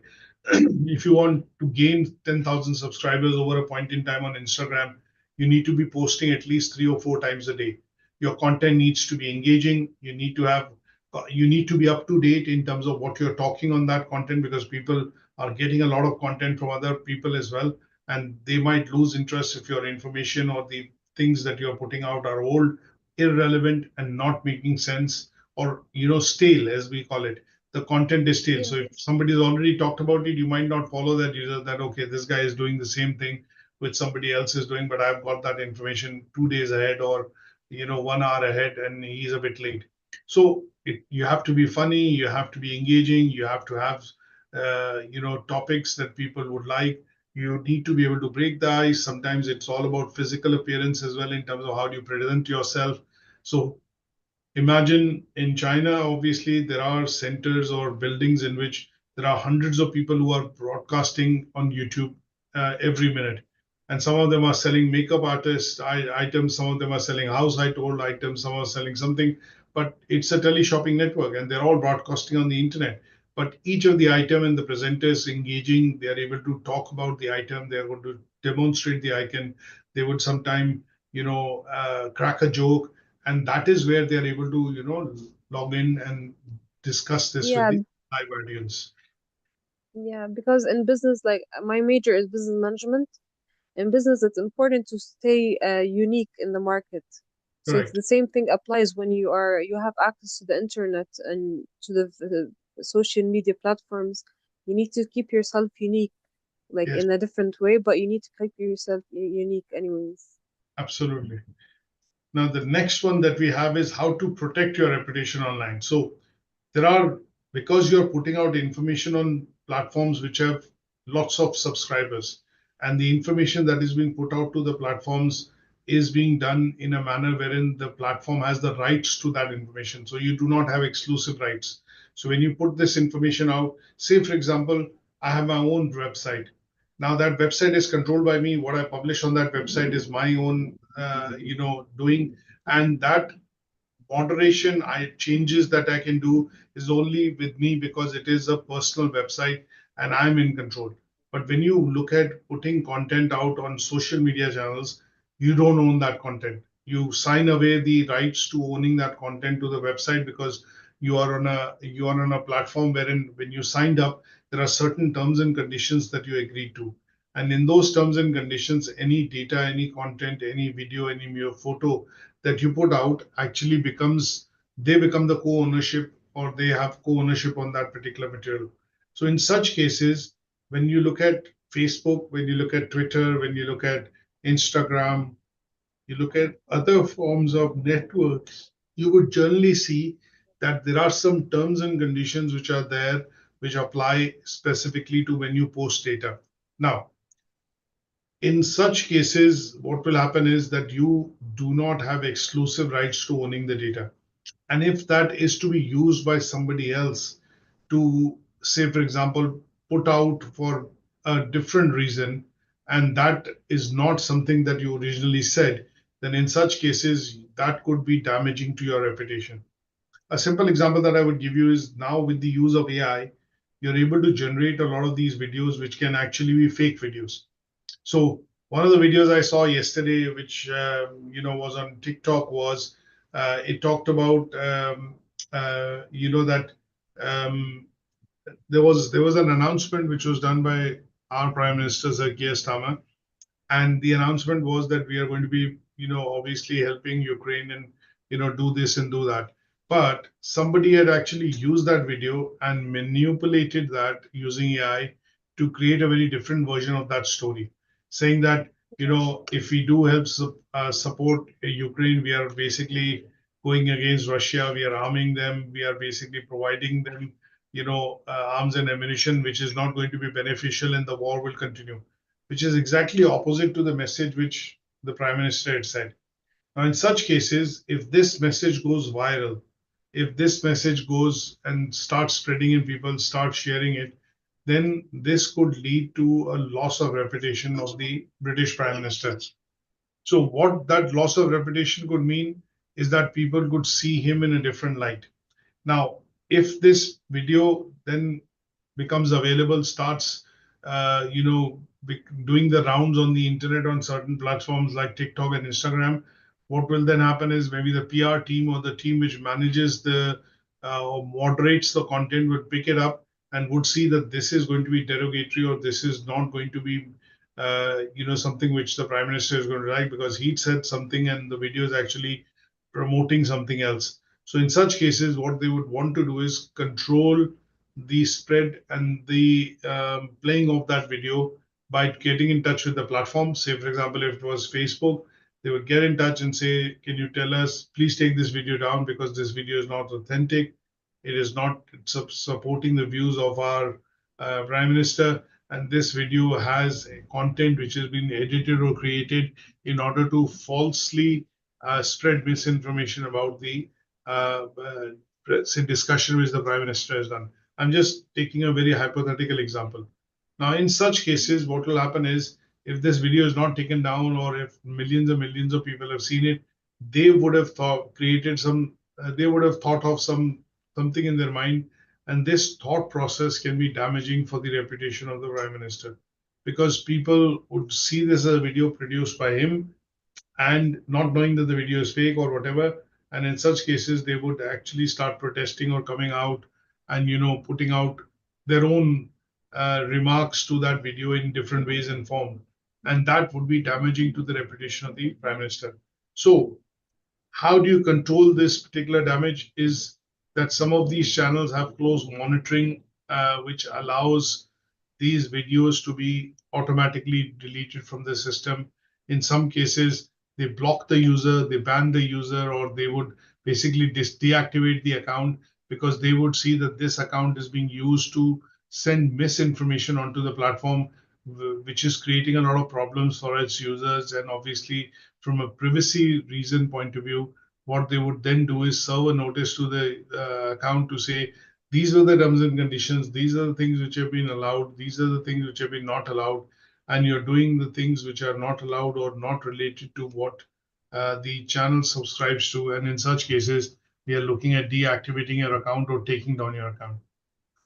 if you want to gain 10,000 subscribers over a point in time on Instagram, you need to be posting at least 3 or 4 times a day. Your content needs to be engaging. You need to be up to date in terms of what you're talking on that content, because people are getting a lot of content from other people as well, and they might lose interest if your information or the things that you're putting out are old, irrelevant, and not making sense, or stale, as we call it. The content is stale. Yeah. So if somebody's already talked about it, you might not follow that user, that okay, this guy is doing the same thing which somebody else is doing, but I've got that information 2 days ahead or 1 hour ahead, and he's a bit late. So you have to be funny, you have to be engaging, you have to have topics that people would like. You need to be able to break the ice. Sometimes it's all about physical appearance as well, in terms of how do you present yourself. So imagine in China, obviously, there are centers or buildings in which there are hundreds of people who are broadcasting on YouTube every minute. And some of them are selling makeup artist items, some of them are selling household items, some are selling something. But it's a tele-shopping network and they're all broadcasting on the internet. But each of the item and the presenters engaging, they are able to talk about the item, they're going to demonstrate the icon. They would sometime, crack a joke, and that is where they're able to log in and discuss this with Yeah. the live audience. Yeah. Because in business, like my major is business management. In business, it's important to stay unique in the market. So it's Correct. the same thing applies when you have access to the internet and to the social media platforms. You need to keep yourself unique, like Yes, in a different way, but you need to keep yourself unique anyways. absolutely. Now the next one that we have is how to protect your reputation online. So there are, because you're putting out information on platforms which have lots of subscribers, and the information that is being put out to the platforms is being done in a manner wherein the platform has the rights to that information, so you do not have exclusive rights. So when you put this information out, say for example, I have my own website. Now that website is controlled by me. What I publish on that website is my own doing, and that moderation I changes that I can do is only with me, because it is a personal website and I'm in control. But when you look at putting content out on social media channels, you don't own that content. You sign away the rights to owning that content to the website, because you are on a platform wherein when you signed up, there are certain terms and conditions that you agreed to. And in those terms and conditions, any data, any content, any video, any mere photo that you put out actually they become the co-ownership, or they have co-ownership on that particular material. So in such cases, when you look at Facebook, when you look at Twitter, when you look at Instagram, you look at other forms of networks, you would generally see that there are some terms and conditions which are there, which apply specifically to when you post data. Now, in such cases, what will happen is that you do not have exclusive rights to owning the data. And if that is to be used by somebody else to, say, for example, put out for a different reason, and that is not something that you originally said, then in such cases, that could be damaging to your reputation. A simple example that I would give you is now with the use of AI, you're able to generate a lot of these videos which can actually be fake videos. So one of the videos I saw yesterday, which was on TikTok, was it talked about that um, there was an announcement which was done by our Prime Minister Sir Keir Starmer, and the announcement was that we are going to be obviously helping Ukraine and do this and do that. But somebody had actually used that video and manipulated that using AI to create a very different version of that story, saying that if we do help support Ukraine, we are basically going against Russia, we are arming them, we are basically providing them arms and ammunition, which is not going to be beneficial, and the war will continue, which is exactly opposite to the message which the Prime Minister had said. Now, in such cases, if this message goes viral, if this message goes and starts spreading and people start sharing it, then this could lead to a loss of reputation of the British Prime Minister. So, what that loss of reputation could mean is that people could see him in a different light. Now, if this video then becomes available, starts, doing the rounds on the internet on certain platforms like TikTok and Instagram, what will then happen is maybe the PR team or the team which manages or moderates the content would pick it up and would see that this is going to be derogatory or this is not going to be, something which the Prime Minister is going to like because he said something and the video is actually promoting something else. So in such cases, what they would want to do is control the spread and the playing of that video by getting in touch with the platform. Say, for example, if it was Facebook, they would get in touch and say, can you tell us, please take this video down because this video is not authentic. It is not supporting the views of our Prime Minister. And this video has content which has been edited or created in order to falsely spread misinformation about the discussion which the Prime Minister has done. I'm just taking a very hypothetical example. Now, in such cases, what will happen is if this video is not taken down or if millions and millions of people have seen it, they would have they would have thought of something in their mind. And this thought process can be damaging for the reputation of the Prime Minister because people would see this as a video produced by him and not knowing that the video is fake or whatever. And in such cases, they would actually start protesting or coming out and putting out their own remarks to that video in different ways and form, and that would be damaging to the reputation of the Prime Minister. So, how do you control this particular damage? Is that some of these channels have close monitoring, which allows these videos to be automatically deleted from the system. In some cases, they block the user, they ban the user, or they would basically deactivate the account because they would see that this account is being used to send misinformation onto the platform, which is creating a lot of problems for its users. And obviously, from a privacy reason point of view, what they would then do is serve a notice to the account to say, these are the terms and conditions, these are the things which have been allowed, these are the things which have been not allowed, and you're doing the things which are not allowed or not related to what the channel subscribes to. And in such cases, we are looking at deactivating your account or taking down your account.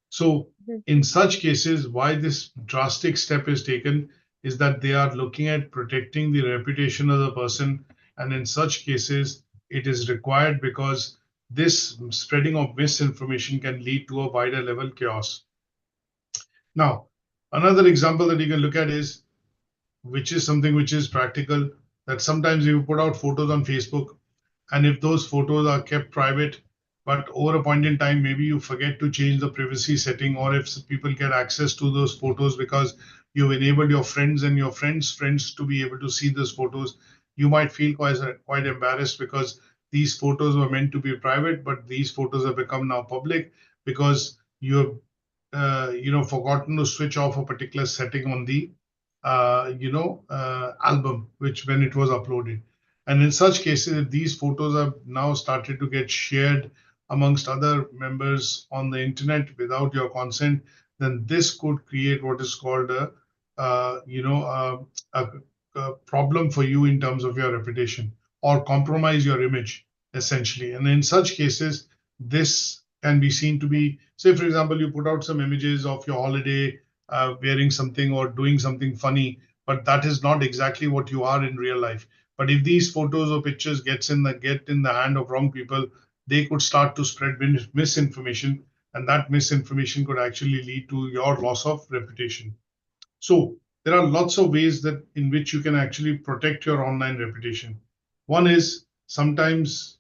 So in such cases, why this drastic step is taken is that they are looking at protecting the reputation of the person. And in such cases, it is required because this spreading of misinformation can lead to a wider level chaos. Now, another example that you can look at is, which is something which is practical, that sometimes you put out photos on Facebook, and if those photos are kept private, but over a point in time, maybe you forget to change the privacy setting, or if people get access to those photos because you've enabled your friends and your friends' friends to be able to see those photos, you might feel quite embarrassed because these photos were meant to be private, but these photos have become now public because you have forgotten to switch off a particular setting on the album, which when it was uploaded. And in such cases, if these photos have now started to get shared amongst other members on the internet without your consent, then this could create what is called a problem for you in terms of your reputation or compromise your image, essentially. And in such cases, this can be seen to be, say, for example, you put out some images of your holiday, wearing something or doing something funny, but that is not exactly what you are in real life. But if these photos or pictures get in the hand of wrong people, they could start to spread misinformation, and that misinformation could actually lead to your loss of reputation. So there are lots of ways that in which you can actually protect your online reputation. One is sometimes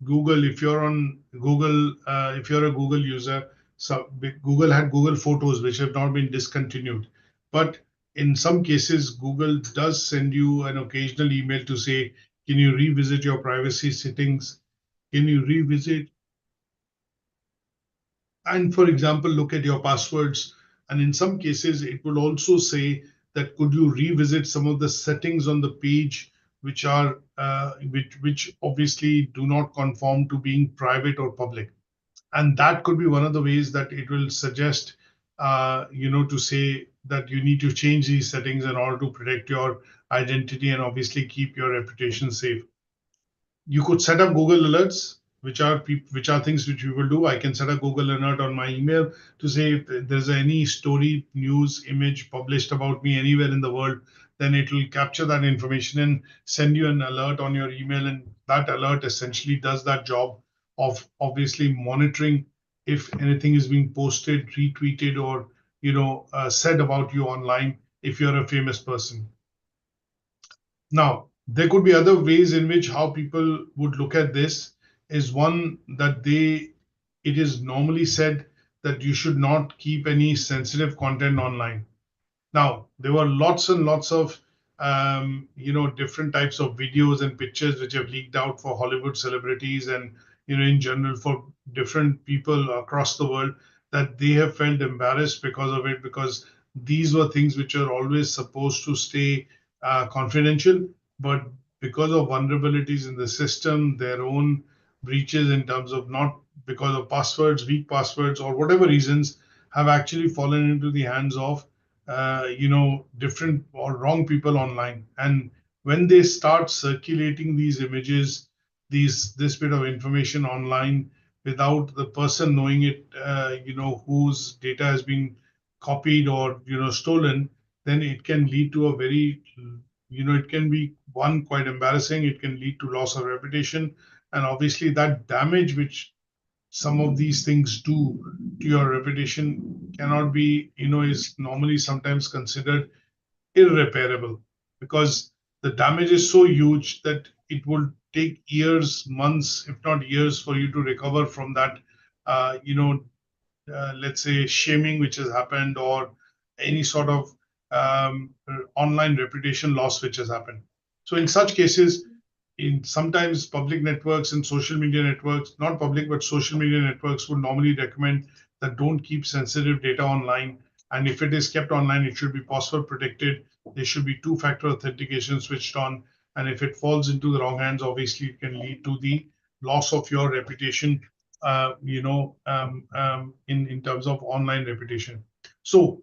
Google, if you're on Google, if you're a Google user, so Google had Google Photos, which have now been discontinued. But in some cases, Google does send you an occasional email to say, can you revisit your privacy settings? Can you revisit? And for example, look at your passwords. And in some cases, it will also say that could you revisit some of the settings on the page which are which obviously do not conform to being private or public. And that could be one of the ways that it will suggest to say that you need to change these settings in order to protect your identity and obviously keep your reputation safe. You could set up Google alerts, which are things which we will do. I can set a Google alert on my email to say if there's any story, news, image published about me anywhere in the world, then it will capture that information and send you an alert on your email. And that alert essentially does that job of obviously monitoring if anything is being posted, retweeted, or said about you online if you're a famous person. Now, there could be other ways in which how people would look at this is one that it is normally said that you should not keep any sensitive content online. Now, there were lots and lots of different types of videos and pictures which have leaked out for Hollywood celebrities and in general for different people across the world that they have felt embarrassed because of it, because these were things which are always supposed to stay confidential, but because of vulnerabilities in the system, their own breaches in terms of not because of passwords, weak passwords, or whatever reasons, have actually fallen into the hands of different or wrong people online. And when they start circulating these images, this bit of information online without the person knowing it, whose data has been copied or stolen, then it can lead to a very, it can be one quite embarrassing. It can lead to loss of reputation, and obviously that damage which some of these things do to your reputation cannot be, is normally sometimes considered irreparable because the damage is so huge that it will take years, months, if not years, for you to recover from that, let's say, shaming which has happened or any sort of online reputation loss which has happened. So in such cases, in sometimes public networks and social media networks, not public, but social media networks would normally recommend that don't keep sensitive data online. And if it is kept online, it should be password protected. There should be two-factor authentication switched on. And if it falls into the wrong hands, obviously it can lead to the loss of your reputation, in terms of online reputation. So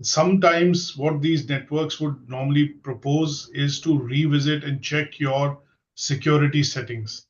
sometimes what these networks would normally propose is to revisit and check your security settings,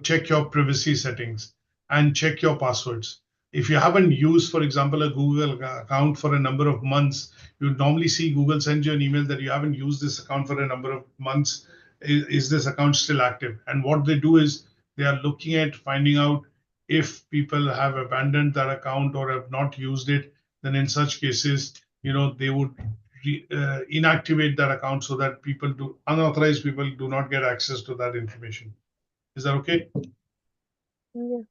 check your privacy settings, and check your passwords. If you haven't used, for example, a Google account for a number of months, you normally see Google send you an email that you haven't used this account for a number of months. Is this account still active? And what they do is they are looking at finding out if people have abandoned that account or have not used it. Then in such cases, they would inactivate that account so that unauthorized people do not get access to that information. Is that okay? Yeah.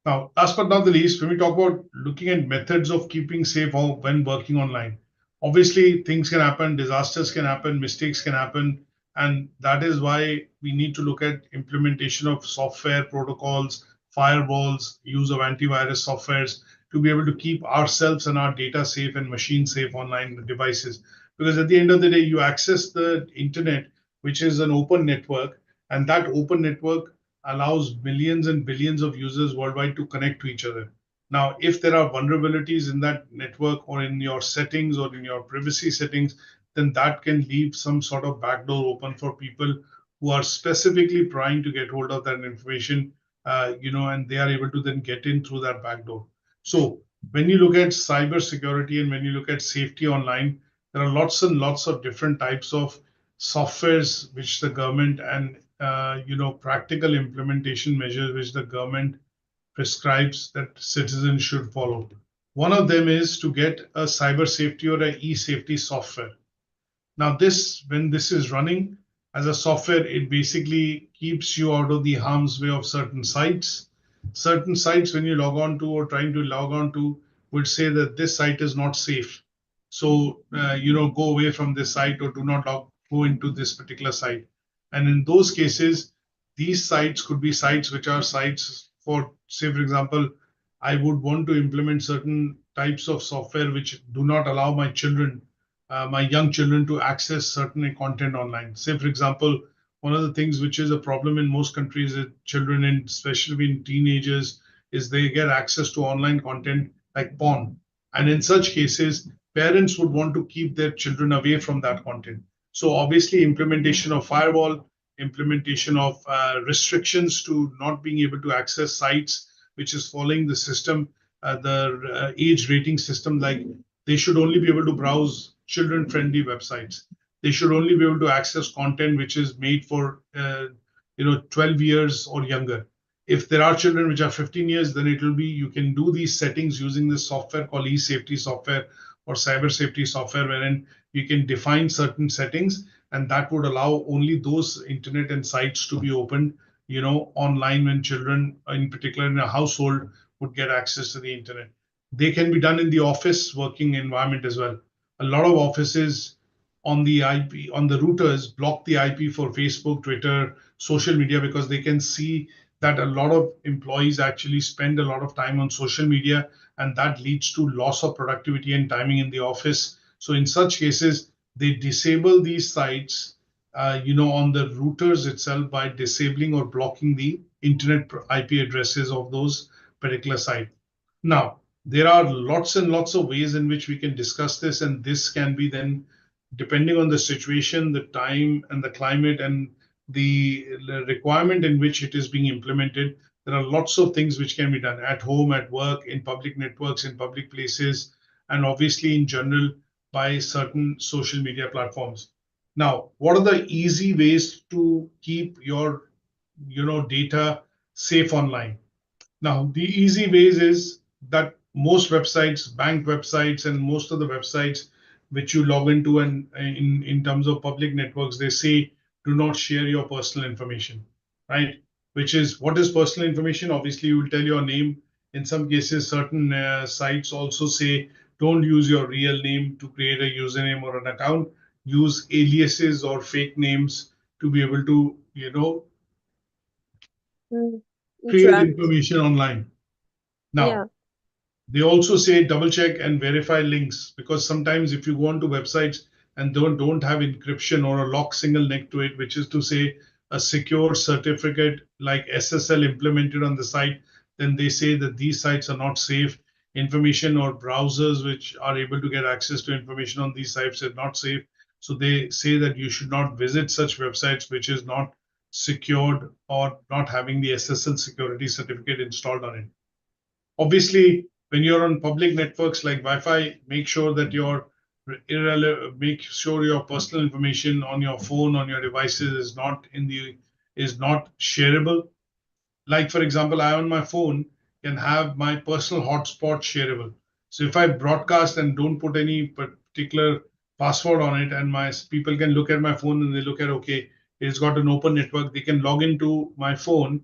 Now, last but not the least, when we talk about looking at methods of keeping safe when working online, obviously things can happen, disasters can happen, mistakes can happen, And that is why we need to look at implementation of software protocols, firewalls, use of antivirus softwares to be able to keep ourselves and our data safe and machine safe online devices. Because at the end of the day, you access the internet, which is an open network, and that open network allows millions and billions of users worldwide to connect to each other. Now, if there are vulnerabilities in that network or in your settings or in your privacy settings, then that can leave some sort of backdoor open for people who are specifically trying to get hold of that information, and they are able to then get in through that backdoor. So when you look at cyber security and when you look at safety online, there are lots and lots of different types of softwares which the government and practical implementation measures which the government prescribes that citizens should follow. One of them is to get a cyber safety or a e-safety software. Now, when this is running as a software, it basically keeps you out of the harm's way of certain sites. Certain sites, when you log on to or trying to log on to, would say that this site is not safe. So, go away from this site or do not go into this particular site. And in those cases, these sites could be sites which are sites for, say, for example, I would want to implement certain types of software which do not allow my young children to access certain content online. Say, for example, one of the things which is a problem in most countries is children, and especially in teenagers, is they get access to online content like porn. And in such cases, parents would want to keep their children away from that content. So obviously, implementation of firewall, implementation of restrictions to not being able to access sites, which is following the system, the age rating system, like they should only be able to browse children-friendly websites. They should only be able to access content which is made for 12 years or younger. If there are children which are 15 years, then it will be you can do these settings using this software called e-safety software or cyber safety software, wherein you can define certain settings, and that would allow only those internet and sites to be opened, online when children, in particular in a household, would get access to the internet. They can be done in the office working environment as well. A lot of offices on the IP, on the routers, block the IP for Facebook, Twitter, social media, because they can see that a lot of employees actually spend a lot of time on social media, and that leads to loss of productivity and timing in the office. So in such cases, they disable these sites, on the routers itself by disabling or blocking the internet IP addresses of those particular sites. Now, there are lots and lots of ways in which we can discuss this, and this can be then, depending on the situation, the time, and the climate, and the requirement in which it is being implemented. There are lots of things which can be done at home, at work, in public networks, in public places, and obviously in general by certain social media platforms. Now, what are the easy ways to keep your data safe online? Now, the easy ways is that most websites, bank websites, and most of the websites which you log into, and in terms of public networks, they say do not share your personal information, right? Which is, what is personal information? Obviously, you will tell your name. In some cases, certain sites also say don't use your real name to create a username or an account. Use aliases or fake names to be able to, Mm. create Interact. information online. Yeah. Now, they also say double check and verify links, because sometimes if you go onto websites and don't have encryption or a lock signal next to it, which is to say a secure certificate like SSL implemented on the site, then they say that these sites are not safe. Information or browsers which are able to get access to information on these sites are not safe. So they say that you should not visit such websites which is not secured or not having the SSL security certificate installed on it. Obviously, when you're on public networks like Wi-Fi, make sure that make sure your personal information on your phone, on your devices is not shareable. Like, for example, I on my phone can have my personal hotspot shareable. So if I broadcast and don't put any particular password on it, and my people can look at my phone and they look at, okay, it's got an open network, they can log into my phone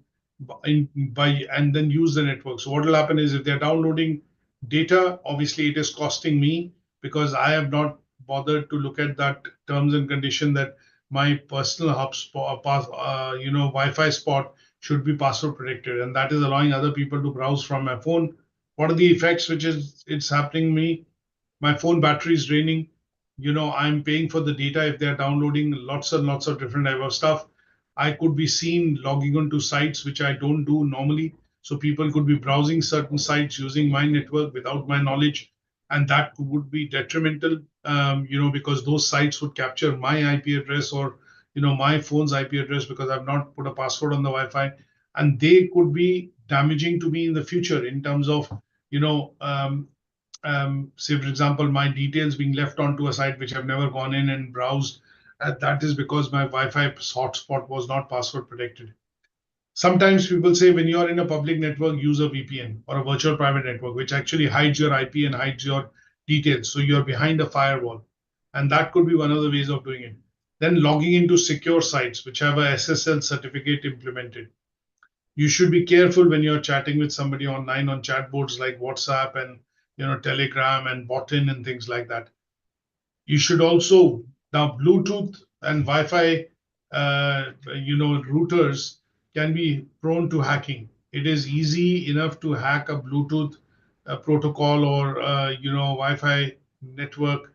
and then use the network. So what will happen is, if they're downloading data, obviously it is costing me, because I have not bothered to look at that terms and condition that my personal hotspot, Wi-Fi spot should be password protected, and that is allowing other people to browse from my phone. What are the effects which is it's happening to me? My phone battery is draining. I'm paying for the data. If they're downloading lots and lots of different type of stuff, I could be seen logging onto sites which I don't do normally. So people could be browsing certain sites using my network without my knowledge, and that would be detrimental. Because those sites would capture my IP address, or my phone's IP address, because I've not put a password on the Wi-Fi, and they could be damaging to me in the future in terms of you know say for example, my details being left onto a site which I've never gone in and browsed. That is because my Wi-Fi hotspot was not password protected. Sometimes people say when you are in a public network, use a VPN or a virtual private network, which actually hides your IP and hides your details. So you're behind a firewall. And that could be one of the ways of doing it. Then logging into secure sites, which have a SSL certificate implemented. You should be careful when you're chatting with somebody online on chat boards like WhatsApp and Telegram and Botin and things like that. You should also now Bluetooth and Wi-Fi, routers can be prone to hacking. It is easy enough to hack a Bluetooth protocol or Wi-Fi network,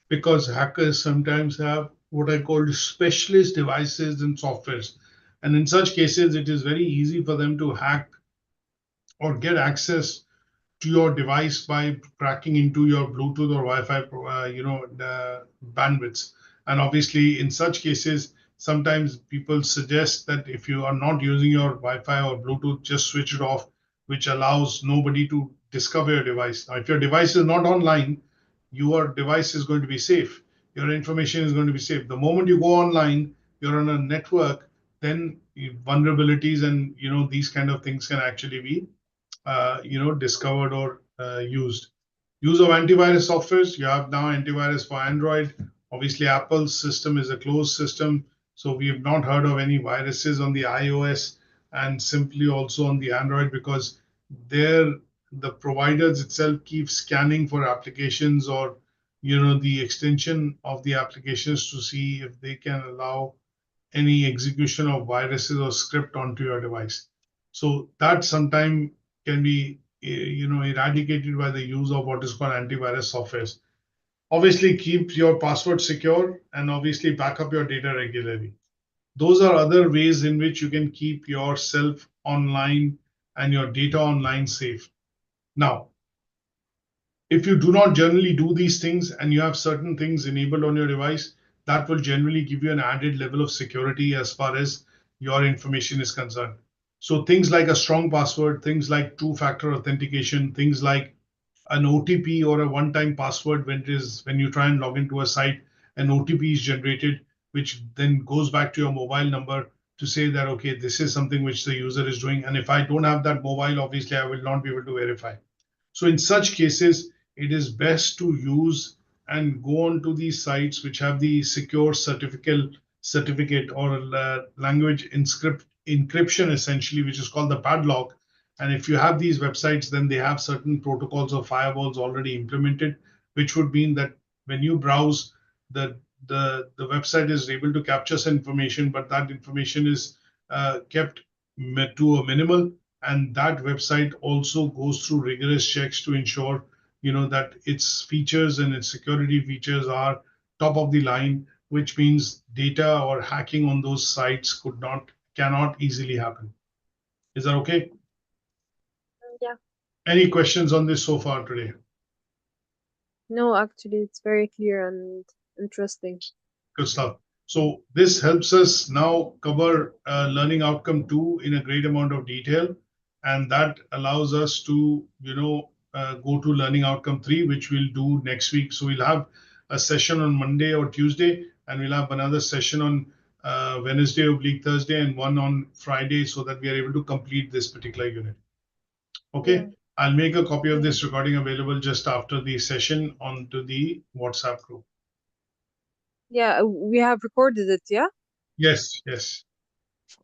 because hackers sometimes have what I call specialist devices and softwares. And in such cases, it is very easy for them to hack or get access to your device by cracking into your Bluetooth or Wi-Fi, bandwidths. And obviously, in such cases, sometimes people suggest that if you are not using your Wi-Fi or Bluetooth, just switch it off, which allows nobody to discover your device. Now, if your device is not online, your device is going to be safe. Your information is going to be safe. The moment you go online, you're on a network, then vulnerabilities and these kind of things can actually be discovered or used. Use of antivirus softwares. You have now antivirus for Android. Obviously, Apple's system is a closed system, so we have not heard of any viruses on the iOS, and simply also on the Android, because the providers itself keep scanning for applications or the extension of the applications to see if they can allow any execution of viruses or script onto your device. So that sometimes can be eradicated by the use of what is called antivirus softwares. Obviously, keep your password secure and obviously back up your data regularly. Those are other ways in which you can keep yourself online and your data online safe. Now, if you do not generally do these things and you have certain things enabled on your device, that will generally give you an added level of security as far as your information is concerned. So things like a strong password, things like two-factor authentication, things like an OTP or a one-time password when you try and log into a site, an OTP is generated, which then goes back to your mobile number to say that, okay, this is something which the user is doing. And if I don't have that mobile, obviously I will not be able to verify. So in such cases, it is best to use and go on to these sites which have the secure certificate or language encryption, essentially, which is called the padlock. And if you have these websites, then they have certain protocols or firewalls already implemented, which would mean that when you browse, the website is able to capture some information, but that information is kept to a minimal, and that website also goes through rigorous checks to ensure that its features and its security features are top of the line, which means data or hacking on those sites cannot easily happen. Is that okay? Yeah. Any questions on this so far today? No, actually, it's very clear and interesting. Good stuff. So this helps us now cover learning outcome 2 in a great amount of detail, and that allows us to go to learning outcome 3, which we'll do next week. So we'll have a session on Monday or Tuesday, and we'll have another session on Wednesday or Thursday, and one on Friday, so that we are able to complete this particular unit. Okay. Yeah. I'll make a copy of this recording available just after the session onto the WhatsApp group. Yeah, we have recorded it, yeah? Yes, yes.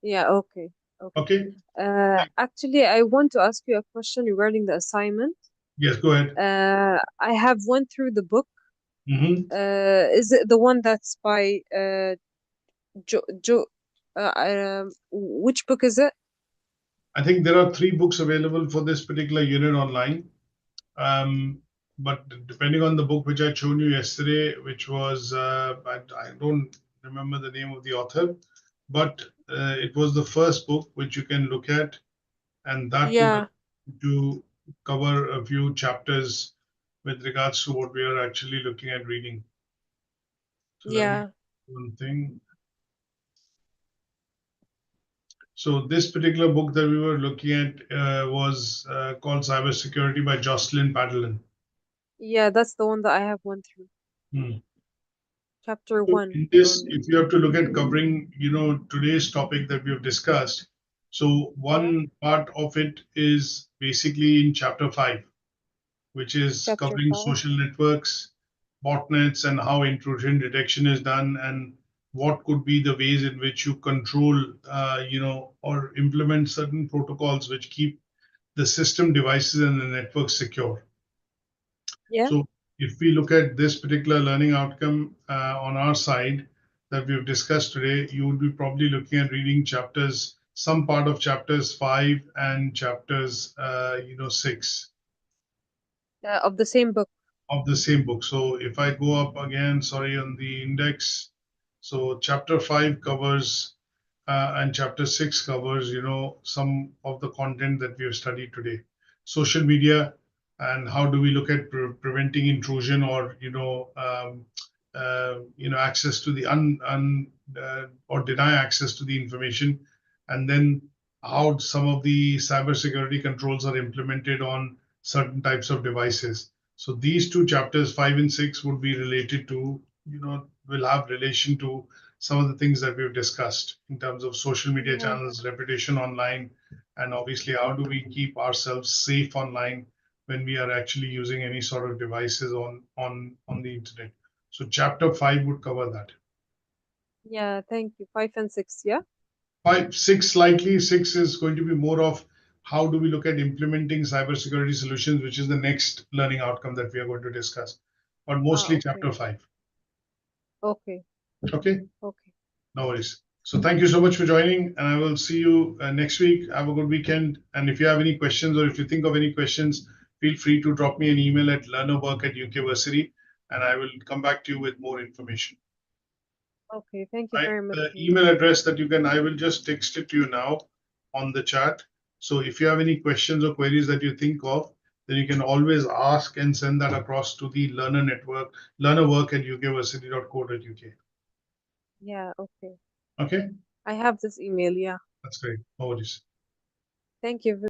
Yeah, okay. Okay. Actually, I want to ask you a question regarding the assignment. Yes, go ahead. I have went through the book. Mm-hmm. Is it the one that's by Which book is it? I think there are 3 books available for this particular unit online. But depending on the book which I showed you yesterday, which was, I don't remember the name of the author, but it was the first book which you can look at, and that would Yeah, to cover a few chapters with regards to what we are actually looking at reading. So let me yeah, do one thing. So this particular book that we were looking at was called Cybersecurity by Jocelyn Padalin. yeah. That's the one that I have went through. Hmm. Chapter So one in this, only. if you have to look at covering, today's topic that we have discussed, so Yeah, one part of it is basically in chapter 5, which is chapter covering five. social networks, botnets, and how intrusion detection is done, and what could be the ways in which you control, or implement certain protocols which keep the system devices and the network secure. Yeah. So if we look at this particular learning outcome on our side that we've discussed today, you would be probably looking at reading some part of chapters 5 and chapters, 6 Of the same book. of the same book. So if I go up again, sorry, on the index, so chapter 5 covers and chapter 6 covers, some of the content that we have studied today. Social media and how do we look at preventing intrusion or, access to the or deny access to the information, and then how some of the cybersecurity controls are implemented on certain types of devices. So these 2 chapters, 5 and 6, would be related to, will have relation to some of the things that we've discussed in terms of social media Yeah. channels, reputation online, and obviously how do we keep ourselves safe online when we are actually using any sort of devices on the internet. So chapter 5 would cover that. Yeah. Thank you. 5 and 6. Yeah. 5, 6 slightly. 6 is going to be more of how do we look at implementing cybersecurity solutions, which is the next learning outcome that we are going to discuss. But Ah. mostly Okay. chapter 5. Okay. Okay, Okay. no worries. So thank you so much for joining, and I will see you next week. Have a good weekend. And if you have any questions or if you think of any questions, feel free to drop me an email at learnerwork@ukversity, and I will come back to you with more information. Okay. Thank you Right? very much, The Nate. email address that I will just text it to you now on the chat. So if you have any questions or queries that you think of, then you can always ask and send that across to the learner network, learnerwork@ukversity.co.uk. Yeah. Okay. Okay, I have this email. Yeah. that's great. No worries. Thank you.